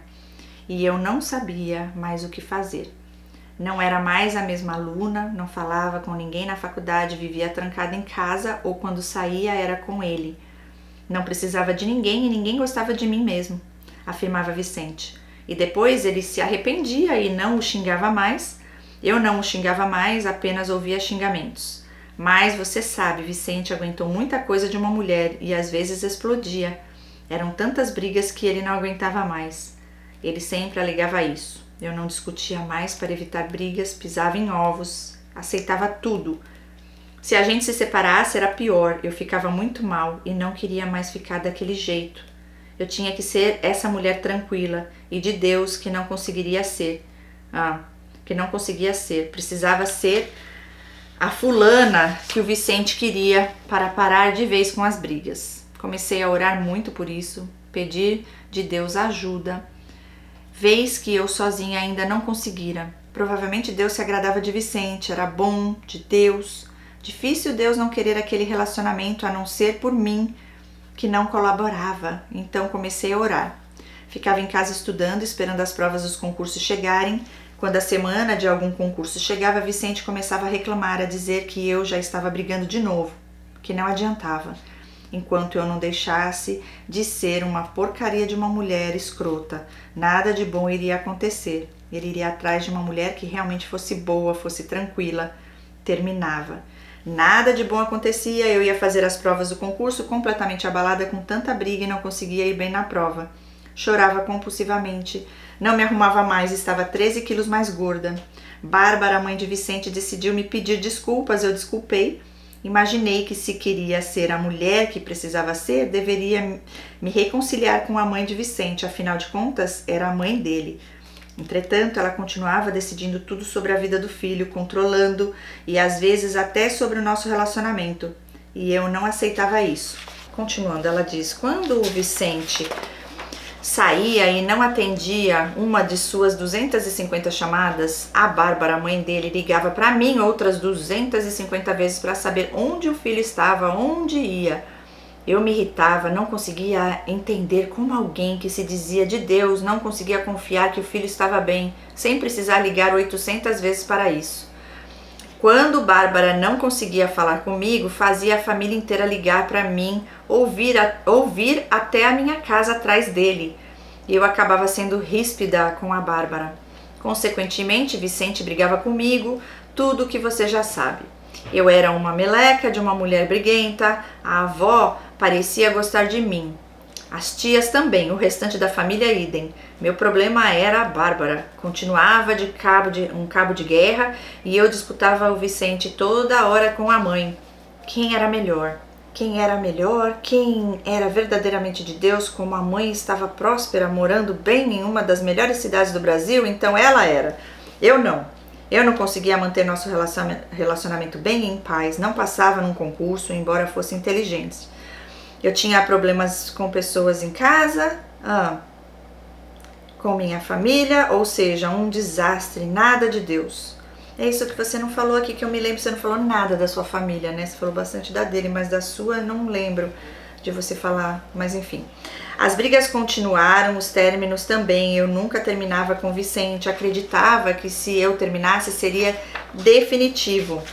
E eu não sabia mais o que fazer. Não era mais a mesma aluna, não falava com ninguém na faculdade, vivia trancada em casa ou quando saía era com ele. Não precisava de ninguém e ninguém gostava de mim mesmo, afirmava Vicente. E depois ele se arrependia e não o xingava mais. Eu não o xingava mais, apenas ouvia xingamentos. Mas você sabe, Vicente aguentou muita coisa de uma mulher e às vezes explodia. Eram tantas brigas que ele não aguentava mais. Ele sempre alegava isso. Eu não discutia mais para evitar brigas, pisava em ovos, aceitava tudo. Se a gente se separasse era pior, eu ficava muito mal e não queria mais ficar daquele jeito. Eu tinha que ser essa mulher tranquila e de Deus que não conseguiria ser. Precisava ser a fulana que o Vicente queria para parar de vez com as brigas. Comecei a orar muito por isso, pedir de Deus ajuda. Vez que eu sozinha ainda não conseguira. Provavelmente Deus se agradava de Vicente, era bom, de Deus. Difícil Deus não querer aquele relacionamento a não ser por mim, que não colaborava. Então comecei a orar. Ficava em casa estudando, esperando as provas dos concursos chegarem. Quando a semana de algum concurso chegava, Vicente começava a reclamar, a dizer que eu já estava brigando de novo, que não adiantava. Enquanto eu não deixasse de ser uma porcaria de uma mulher escrota, nada de bom iria acontecer. Ele iria atrás de uma mulher que realmente fosse boa, fosse tranquila. Terminava. Nada de bom acontecia, eu ia fazer as provas do concurso completamente abalada com tanta briga e não conseguia ir bem na prova. Chorava compulsivamente. Não me arrumava mais, estava 13 quilos mais gorda. Bárbara, mãe de Vicente, decidiu me pedir desculpas, eu desculpei. Imaginei que se queria ser a mulher que precisava ser, deveria me reconciliar com a mãe de Vicente, afinal de contas, era a mãe dele. Entretanto, ela continuava decidindo tudo sobre a vida do filho, controlando e às vezes até sobre o nosso relacionamento. E eu não aceitava isso. Continuando, ela diz: quando o Vicente saía e não atendia uma de suas 250 chamadas, a Bárbara, a mãe dele, ligava para mim outras 250 vezes para saber onde o filho estava, onde ia. Eu me irritava, não conseguia entender como alguém que se dizia de Deus não conseguia confiar que o filho estava bem, sem precisar ligar 800 vezes para isso. Quando Bárbara não conseguia falar comigo, fazia a família inteira ligar para mim, ouvir até a minha casa atrás dele. E eu acabava sendo ríspida com a Bárbara. Consequentemente, Vicente brigava comigo, tudo o que você já sabe. Eu era uma meleca de uma mulher briguenta, a avó parecia gostar de mim. As tias também, o restante da família idem. Meu problema era a Bárbara. Continuava um cabo de guerra e eu disputava o Vicente toda hora com a mãe. Quem era melhor? Quem era melhor? Quem era verdadeiramente de Deus? Como a mãe estava próspera, morando bem em uma das melhores cidades do Brasil, então ela era. Eu não. Eu não conseguia manter nosso relacionamento bem em paz, não passava num concurso, embora fosse inteligente. Eu tinha problemas com pessoas em casa, com minha família, ou seja, um desastre, nada de Deus. É isso que você não falou aqui, que eu me lembro, você não falou nada da sua família, né? Você falou bastante da dele, mas da sua eu não lembro de você falar, mas enfim. As brigas continuaram, os términos também, eu nunca terminava com Vicente, acreditava que se eu terminasse seria definitivo.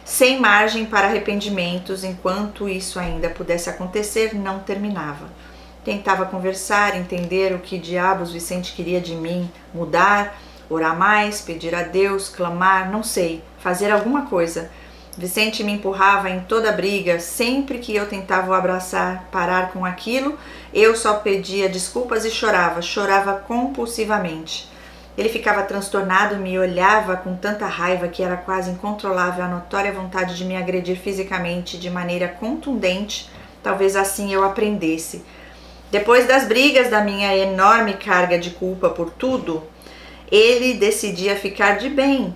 Sem margem para arrependimentos, enquanto isso ainda pudesse acontecer, não terminava. Tentava conversar, entender o que diabos Vicente queria de mim, mudar, orar mais, pedir a Deus, clamar, não sei, fazer alguma coisa. Vicente me empurrava em toda briga, sempre que eu tentava o abraçar, parar com aquilo, eu só pedia desculpas e chorava compulsivamente. Ele ficava transtornado, me olhava com tanta raiva que era quase incontrolável a notória vontade de me agredir fisicamente de maneira contundente, talvez assim eu aprendesse. Depois das brigas, da minha enorme carga de culpa por tudo, ele decidia ficar de bem.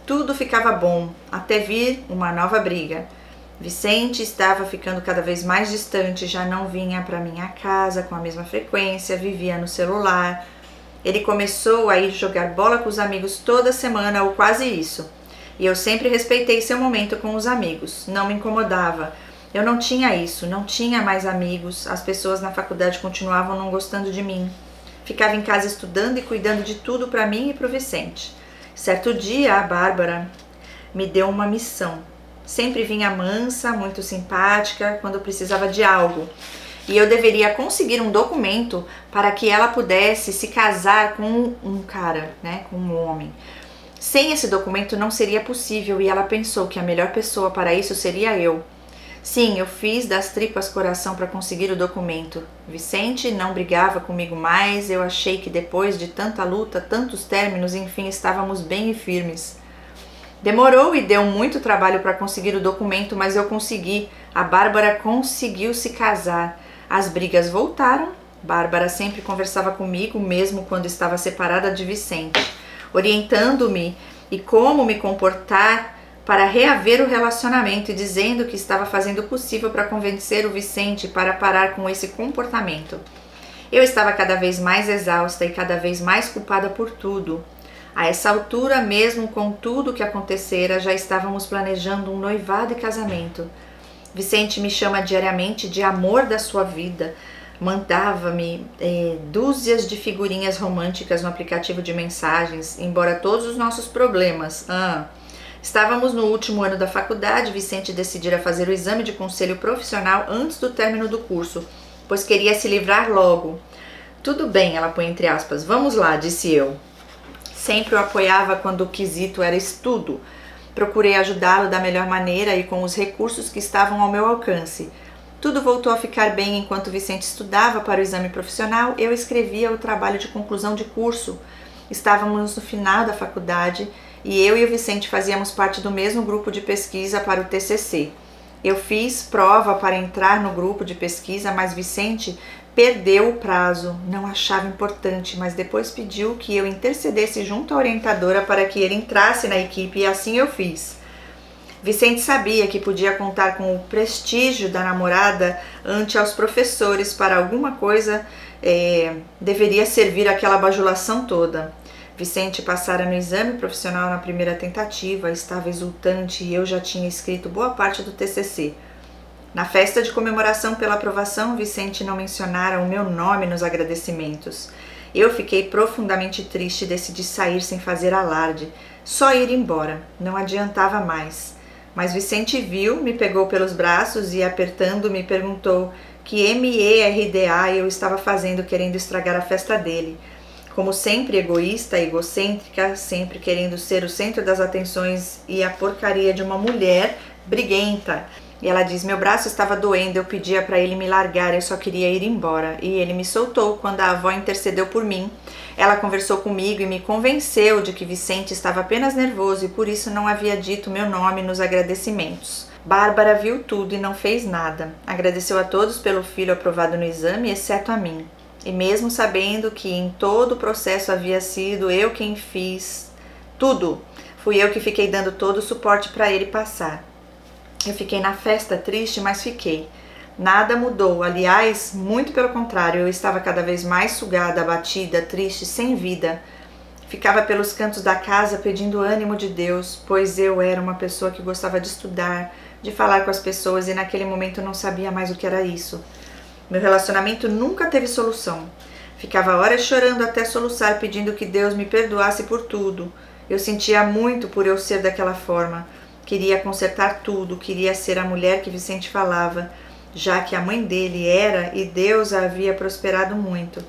Tudo ficava bom, até vir uma nova briga. Vicente estava ficando cada vez mais distante, já não vinha para minha casa com a mesma frequência, vivia no celular. Ele começou a ir jogar bola com os amigos toda semana ou quase isso. E eu sempre respeitei seu momento com os amigos, não me incomodava. Eu não tinha isso, não tinha mais amigos, as pessoas na faculdade continuavam não gostando de mim. Ficava em casa estudando e cuidando de tudo para mim e para o Vicente. Certo dia, a Bárbara me deu uma missão. Sempre vinha mansa, muito simpática, quando precisava de algo. E eu deveria conseguir um documento para que ela pudesse se casar com um cara, né, com um homem. Sem esse documento não seria possível e ela pensou que a melhor pessoa para isso seria eu. Sim, eu fiz das tripas coração para conseguir o documento. Vicente não brigava comigo mais, eu achei que depois de tanta luta, tantos términos, enfim, estávamos bem e firmes. Demorou e deu muito trabalho para conseguir o documento, mas eu consegui. A Bárbara conseguiu se casar. As brigas voltaram. Bárbara sempre conversava comigo, mesmo quando estava separada de Vicente, orientando-me e como me comportar para reaver o relacionamento e dizendo que estava fazendo o possível para convencer o Vicente para parar com esse comportamento. Eu estava cada vez mais exausta e cada vez mais culpada por tudo. A essa altura, mesmo com tudo o que acontecera, já estávamos planejando um noivado e casamento. Vicente me chama diariamente de amor da sua vida. Mandava-me dúzias de figurinhas românticas no aplicativo de mensagens, embora todos os nossos problemas... Estávamos no último ano da faculdade, Vicente decidira fazer o exame de conselho profissional antes do término do curso, pois queria se livrar logo. Tudo bem, ela põe entre aspas, vamos lá, disse eu. Sempre o apoiava quando o quesito era estudo. Procurei ajudá-lo da melhor maneira e com os recursos que estavam ao meu alcance. Tudo voltou a ficar bem enquanto Vicente estudava para o exame profissional. Eu escrevia o trabalho de conclusão de curso. Estávamos no final da faculdade e eu e o Vicente fazíamos parte do mesmo grupo de pesquisa para o TCC. Eu fiz prova para entrar no grupo de pesquisa, mas Vicente perdeu o prazo, não achava importante, mas depois pediu que eu intercedesse junto à orientadora para que ele entrasse na equipe e assim eu fiz. Vicente sabia que podia contar com o prestígio da namorada ante aos professores para alguma coisa, deveria servir aquela bajulação toda. Vicente passara no exame profissional na primeira tentativa, estava exultante e eu já tinha escrito boa parte do TCC. Na festa de comemoração pela aprovação, Vicente não mencionara o meu nome nos agradecimentos. Eu fiquei profundamente triste e decidi sair sem fazer alarde, só ir embora, não adiantava mais. Mas Vicente viu, me pegou pelos braços e, apertando-me, perguntou que merda eu estava fazendo querendo estragar a festa dele. Como sempre egoísta, egocêntrica, sempre querendo ser o centro das atenções e a porcaria de uma mulher briguenta. E ela diz, meu braço estava doendo, eu pedia para ele me largar, eu só queria ir embora. E ele me soltou quando a avó intercedeu por mim. Ela conversou comigo e me convenceu de que Vicente estava apenas nervoso e por isso não havia dito meu nome nos agradecimentos. Bárbara viu tudo e não fez nada. Agradeceu a todos pelo filho aprovado no exame, exceto a mim. E mesmo sabendo que em todo o processo havia sido eu quem fiz tudo, fui eu que fiquei dando todo o suporte para ele passar. Eu fiquei na festa triste, mas fiquei. Nada mudou, aliás, muito pelo contrário, eu estava cada vez mais sugada, abatida, triste, sem vida. Ficava pelos cantos da casa pedindo ânimo de Deus, pois eu era uma pessoa que gostava de estudar, de falar com as pessoas e naquele momento não sabia mais o que era isso. Meu relacionamento nunca teve solução. Ficava horas chorando até soluçar, pedindo que Deus me perdoasse por tudo. Eu sentia muito por eu ser daquela forma. Queria consertar tudo, queria ser a mulher que Vicente falava, já que a mãe dele era e Deus a havia prosperado muito.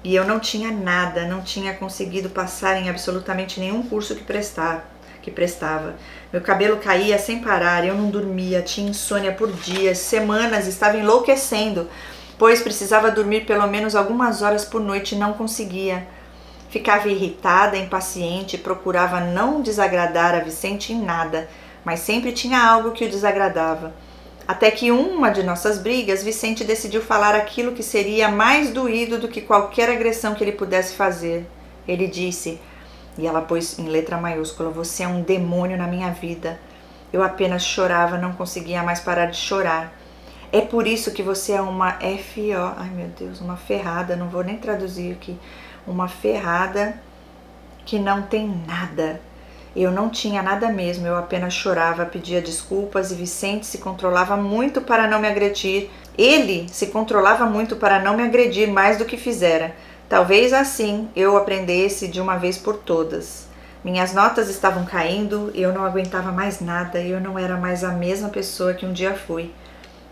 E eu não tinha nada, não tinha conseguido passar em absolutamente nenhum curso que prestava. Meu cabelo caía sem parar, eu não dormia, tinha insônia por dias, semanas, estava enlouquecendo, pois precisava dormir pelo menos algumas horas por noite e não conseguia. Ficava irritada, impaciente, procurava não desagradar a Vicente em nada, mas sempre tinha algo que o desagradava. Até que uma de nossas brigas, Vicente decidiu falar aquilo que seria mais doído do que qualquer agressão que ele pudesse fazer. Ele disse, e ela pôs em letra maiúscula, você é um demônio na minha vida. Eu apenas chorava, não conseguia mais parar de chorar. É por isso que você é uma ai meu Deus, uma ferrada, não vou nem traduzir aqui. Uma ferrada que não tem nada. Eu não tinha nada mesmo, eu apenas chorava, pedia desculpas e Vicente se controlava muito para não me agredir. Ele se controlava muito para não me agredir mais do que fizera. Talvez assim eu aprendesse de uma vez por todas. Minhas notas estavam caindo, eu não aguentava mais nada, eu não era mais a mesma pessoa que um dia fui.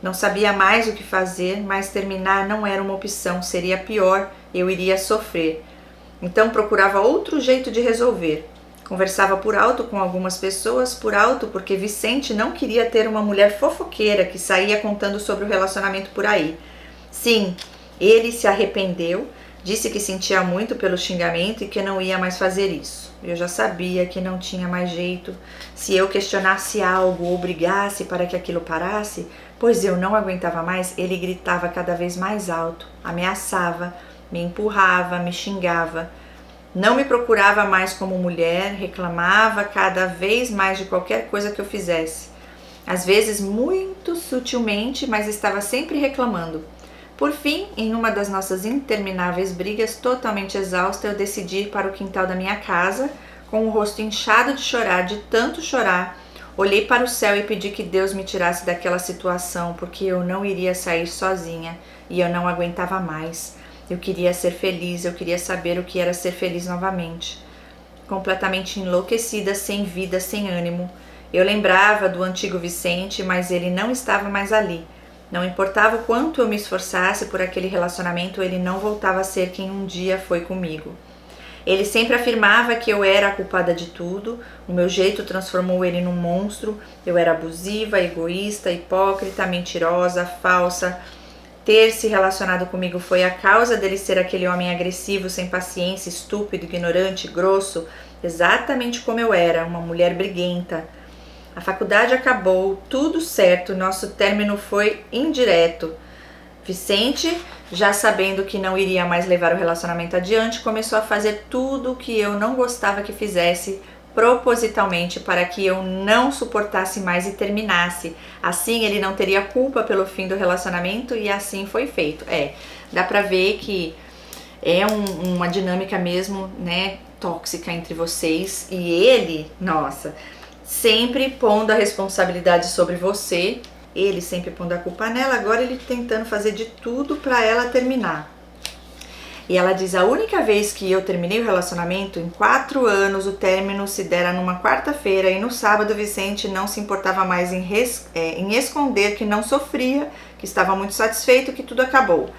Não sabia mais o que fazer, mas terminar não era uma opção, seria pior, eu iria sofrer. Então procurava outro jeito de resolver. Conversava por alto com algumas pessoas, por alto porque Vicente não queria ter uma mulher fofoqueira que saía contando sobre o relacionamento por aí. Sim, ele se arrependeu, disse que sentia muito pelo xingamento e que não ia mais fazer isso. Eu já sabia que não tinha mais jeito. Se eu questionasse algo ou brigasse para que aquilo parasse, pois eu não aguentava mais, ele gritava cada vez mais alto, ameaçava, me empurrava, me xingava. Não me procurava mais como mulher, reclamava cada vez mais de qualquer coisa que eu fizesse. Às vezes muito sutilmente, mas estava sempre reclamando. Por fim, em uma das nossas intermináveis brigas, totalmente exausta, eu decidi ir para o quintal da minha casa, com o rosto inchado de chorar, de tanto chorar. Olhei para o céu e pedi que Deus me tirasse daquela situação, porque eu não iria sair sozinha e eu não aguentava mais. Eu queria ser feliz, eu queria saber o que era ser feliz novamente. Completamente enlouquecida, sem vida, sem ânimo. Eu lembrava do antigo Vicente, mas ele não estava mais ali. Não importava o quanto eu me esforçasse por aquele relacionamento, ele não voltava a ser quem um dia foi comigo. Ele sempre afirmava que eu era a culpada de tudo, o meu jeito transformou ele num monstro, eu era abusiva, egoísta, hipócrita, mentirosa, falsa. Ter se relacionado comigo foi a causa dele ser aquele homem agressivo, sem paciência, estúpido, ignorante, grosso, exatamente como eu era, uma mulher briguenta. A faculdade acabou, tudo certo, nosso término foi indireto. Vicente, já sabendo que não iria mais levar o relacionamento adiante, começou a fazer tudo o que eu não gostava que fizesse, propositalmente, para que eu não suportasse mais e terminasse. Assim ele não teria culpa pelo fim do relacionamento e assim foi feito. Dá pra ver que é uma dinâmica mesmo, né, tóxica entre vocês, e ele, nossa, sempre pondo a responsabilidade sobre você. Ele sempre pondo a culpa nela, agora ele tentando fazer de tudo pra ela terminar. E ela diz, a única vez que eu terminei o relacionamento, em 4 anos, o término se dera numa quarta-feira e no sábado Vicente não se importava mais em esconder que não sofria, que estava muito satisfeito, que tudo acabou.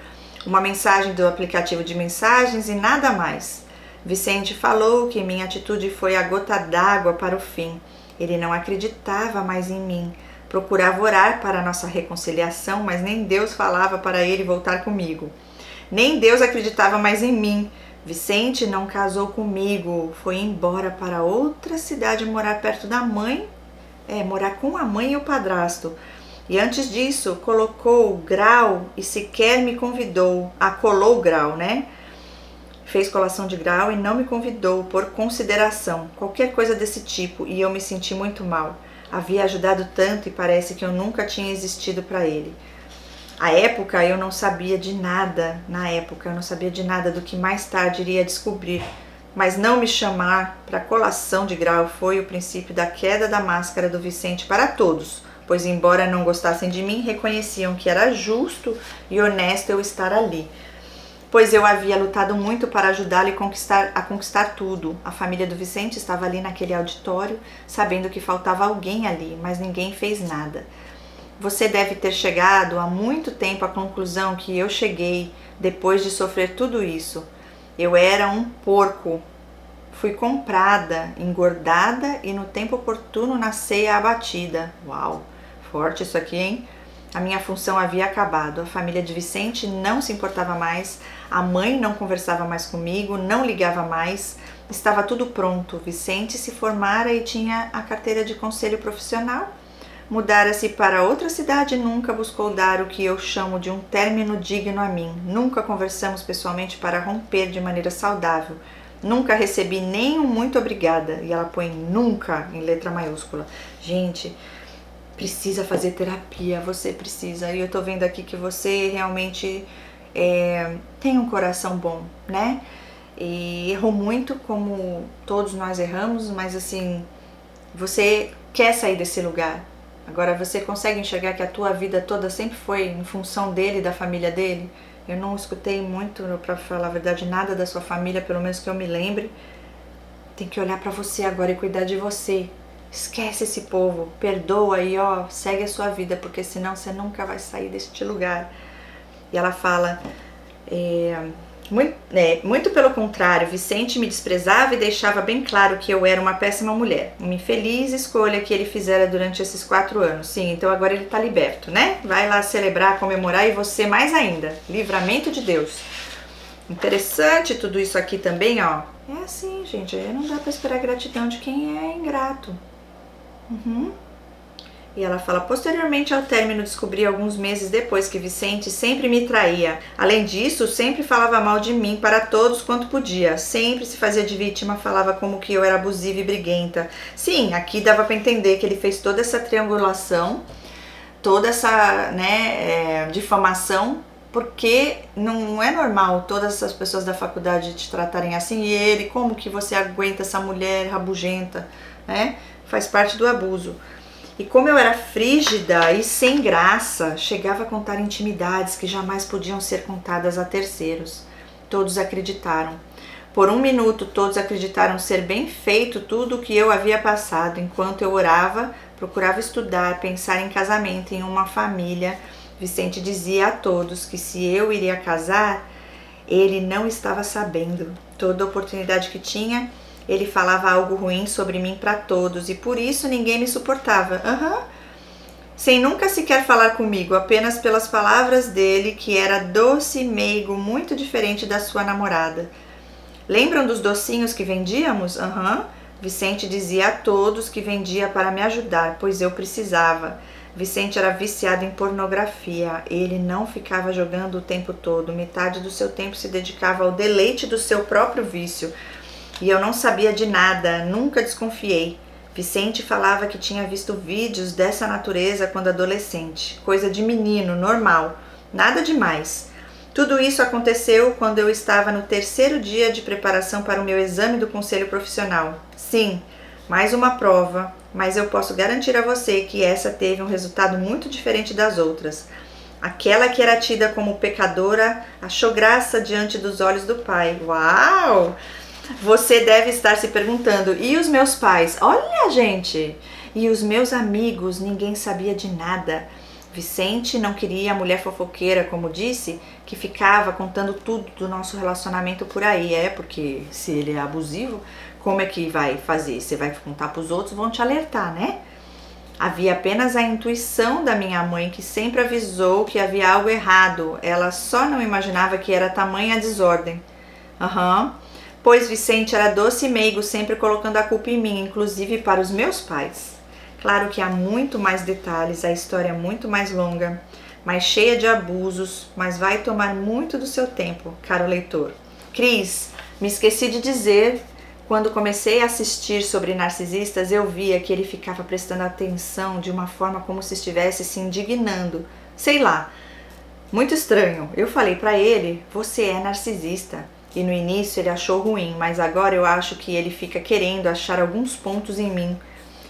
Uma mensagem do aplicativo de mensagens e nada mais. Vicente falou que minha atitude foi a gota d'água para o fim. Ele não acreditava mais em mim. Procurava orar para a nossa reconciliação, mas nem Deus falava para ele voltar comigo. Nem Deus acreditava mais em mim. Vicente não casou comigo, foi embora para outra cidade morar perto da mãe, morar com a mãe e o padrasto. E antes disso, colocou o grau e sequer me convidou. Colou o grau, né? Fez colação de grau e não me convidou por consideração, qualquer coisa desse tipo, e eu me senti muito mal. Havia ajudado tanto e parece que eu nunca tinha existido para ele. Na época eu não sabia de nada do que mais tarde iria descobrir. Mas não me chamar para colação de grau foi o princípio da queda da máscara do Vicente para todos, pois embora não gostassem de mim, reconheciam que era justo e honesto eu estar ali. Pois eu havia lutado muito para ajudá-lo a conquistar tudo. A família do Vicente estava ali naquele auditório, sabendo que faltava alguém ali, mas ninguém fez nada. Você deve ter chegado há muito tempo à conclusão que eu cheguei depois de sofrer tudo isso. Eu era um porco. Fui comprada, engordada e no tempo oportuno nasci abatida. Uau, forte isso aqui, hein? A minha função havia acabado, a família de Vicente não se importava mais, a mãe não conversava mais comigo, não ligava mais, estava tudo pronto. Vicente se formara e tinha a carteira de conselho profissional. Mudara-se para outra cidade e nunca buscou dar o que eu chamo de um término digno a mim. Nunca conversamos pessoalmente para romper de maneira saudável. Nunca recebi nem um muito obrigada. E ela põe nunca em letra maiúscula. Gente, precisa fazer terapia, você precisa. E eu tô vendo aqui que você realmente tem um coração bom, né? E errou muito, como todos nós erramos, mas assim, você quer sair desse lugar. Agora você consegue enxergar que a tua vida toda sempre foi em função dele, da família dele? Eu não escutei muito, pra falar a verdade, nada da sua família, pelo menos que eu me lembre. Tem que olhar pra você agora e cuidar de você. Esquece esse povo, perdoa e segue a sua vida, porque senão você nunca vai sair deste lugar. E ela fala, muito pelo contrário, Vicente me desprezava e deixava bem claro que eu era uma péssima mulher. Uma infeliz escolha que ele fizera durante esses 4 anos. Sim, então agora ele tá liberto, né? Vai lá celebrar, comemorar, e você mais ainda. Livramento de Deus. Interessante tudo isso aqui também, ó. É assim, gente, não dá pra esperar gratidão de quem é ingrato. E ela fala, posteriormente ao término descobri alguns meses depois que Vicente sempre me traía. Além disso, sempre falava mal de mim para todos quanto podia. Sempre se fazia de vítima, falava como que eu era abusiva e briguenta. Sim, aqui dava para entender que ele fez toda essa triangulação, toda essa difamação, porque não é normal todas essas pessoas da faculdade te tratarem assim. E ele, como que você aguenta essa mulher rabugenta, né? Faz parte do abuso. E como eu era frígida e sem graça, chegava a contar intimidades que jamais podiam ser contadas a terceiros. Todos acreditaram. Por 1 minuto, todos acreditaram ser bem feito tudo o que eu havia passado. Enquanto eu orava, procurava estudar, pensar em casamento, em uma família, Vicente dizia a todos que se eu iria casar, ele não estava sabendo. Toda oportunidade que tinha, ele falava algo ruim sobre mim para todos e por isso ninguém me suportava. Sem nunca sequer falar comigo, apenas pelas palavras dele, que era doce e meigo, muito diferente da sua namorada. Lembram dos docinhos que vendíamos? Vicente dizia a todos que vendia para me ajudar, pois eu precisava. Vicente era viciado em pornografia. Ele não ficava jogando o tempo todo. Metade do seu tempo se dedicava ao deleite do seu próprio vício. E eu não sabia de nada, nunca desconfiei. Vicente falava que tinha visto vídeos dessa natureza quando adolescente. Coisa de menino, normal. Nada demais. Tudo isso aconteceu quando eu estava no 3º dia de preparação para o meu exame do conselho profissional. Sim, mais uma prova, mas eu posso garantir a você que essa teve um resultado muito diferente das outras. Aquela que era tida como pecadora achou graça diante dos olhos do Pai. Uau! Você deve estar se perguntando, e os meus pais? Olha, gente! E os meus amigos? Ninguém sabia de nada. Vicente não queria a mulher fofoqueira, como disse, que ficava contando tudo do nosso relacionamento por aí. Porque se ele é abusivo, como é que vai fazer? Você vai contar para os outros, vão te alertar, né? Havia apenas a intuição da minha mãe, que sempre avisou que havia algo errado. Ela só não imaginava que era tamanha desordem. Pois Vicente era doce e meigo, sempre colocando a culpa em mim, inclusive para os meus pais. Claro que há muito mais detalhes, a história é muito mais longa, mais cheia de abusos, mas vai tomar muito do seu tempo, caro leitor. Cris, me esqueci de dizer, quando comecei a assistir sobre narcisistas, eu via que ele ficava prestando atenção de uma forma como se estivesse se indignando. Sei lá, muito estranho. Eu falei para ele, você é narcisista. E no início ele achou ruim, mas agora eu acho que ele fica querendo achar alguns pontos em mim.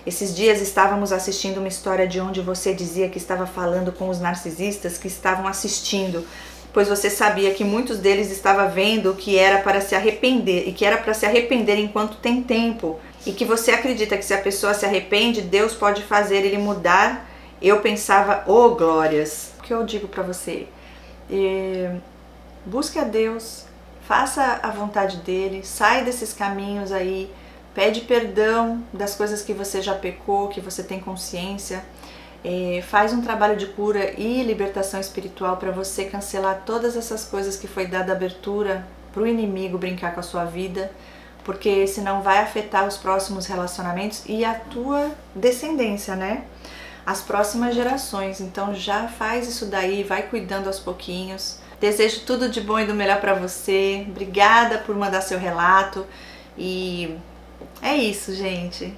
Esses dias estávamos assistindo uma história de onde você dizia que estava falando com os narcisistas que estavam assistindo, pois você sabia que muitos deles estavam vendo que era para se arrepender, e que era para se arrepender enquanto tem tempo, e que você acredita que se a pessoa se arrepende, Deus pode fazer ele mudar. Eu pensava, glórias. O que eu digo para você? Busque a Deus, faça a vontade dele, sai desses caminhos aí, pede perdão das coisas que você já pecou, que você tem consciência, faz um trabalho de cura e libertação espiritual para você cancelar todas essas coisas que foi dada abertura para o inimigo brincar com a sua vida, porque senão vai afetar os próximos relacionamentos e a tua descendência, né? As próximas gerações. Então já faz isso daí, vai cuidando aos pouquinhos. Desejo tudo de bom e do melhor para você. Obrigada por mandar seu relato e é isso, gente.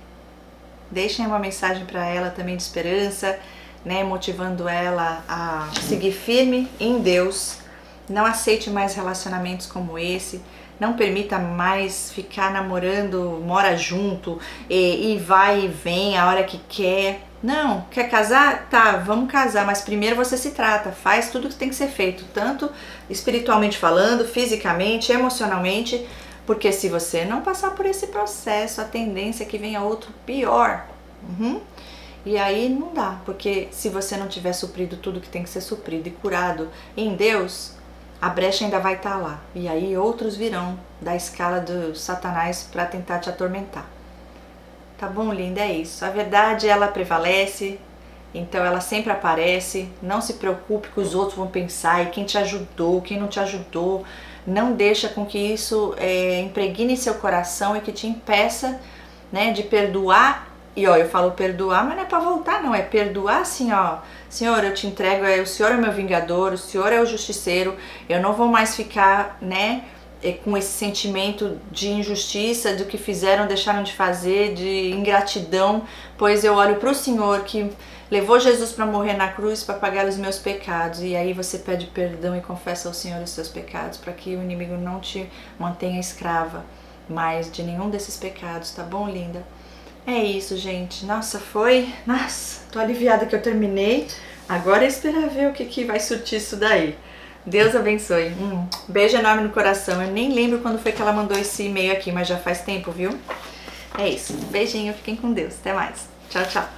Deixem uma mensagem para ela também de esperança, né? Motivando ela a seguir firme em Deus. Não aceite mais relacionamentos como esse. Não permita mais ficar namorando, mora junto e vai e vem a hora que quer. Não, quer casar? Tá, vamos casar, mas primeiro você se trata, faz tudo que tem que ser feito, tanto espiritualmente falando, fisicamente, emocionalmente, porque se você não passar por esse processo, a tendência é que venha outro pior. E aí não dá, porque se você não tiver suprido tudo que tem que ser suprido e curado em Deus, a brecha ainda vai estar lá. E aí outros virão da escala do Satanás para tentar te atormentar. Tá bom, linda? É isso. A verdade, ela prevalece, então ela sempre aparece. Não se preocupe que os outros vão pensar, e quem te ajudou, quem não te ajudou. Não deixa com que isso impregne seu coração e que te impeça, né, de perdoar. E eu falo perdoar, mas não é para voltar, não. É perdoar assim, Senhor, eu te entrego, o Senhor é meu vingador, o Senhor é o justiceiro. Eu não vou mais ficar, né, com esse sentimento de injustiça, do que fizeram, deixaram de fazer, de ingratidão, pois eu olho para o Senhor que levou Jesus para morrer na cruz para pagar os meus pecados. E aí você pede perdão e confessa ao Senhor os seus pecados, para que o inimigo não te mantenha escrava mais de nenhum desses pecados, tá bom, linda? É isso, gente. Nossa, tô aliviada que eu terminei. Agora é esperar ver o que vai surtir isso daí. Deus abençoe. Beijo enorme no coração. Eu nem lembro quando foi que ela mandou esse e-mail aqui, mas já faz tempo, viu? É isso. Beijinho, fiquem com Deus. Até mais. Tchau, tchau.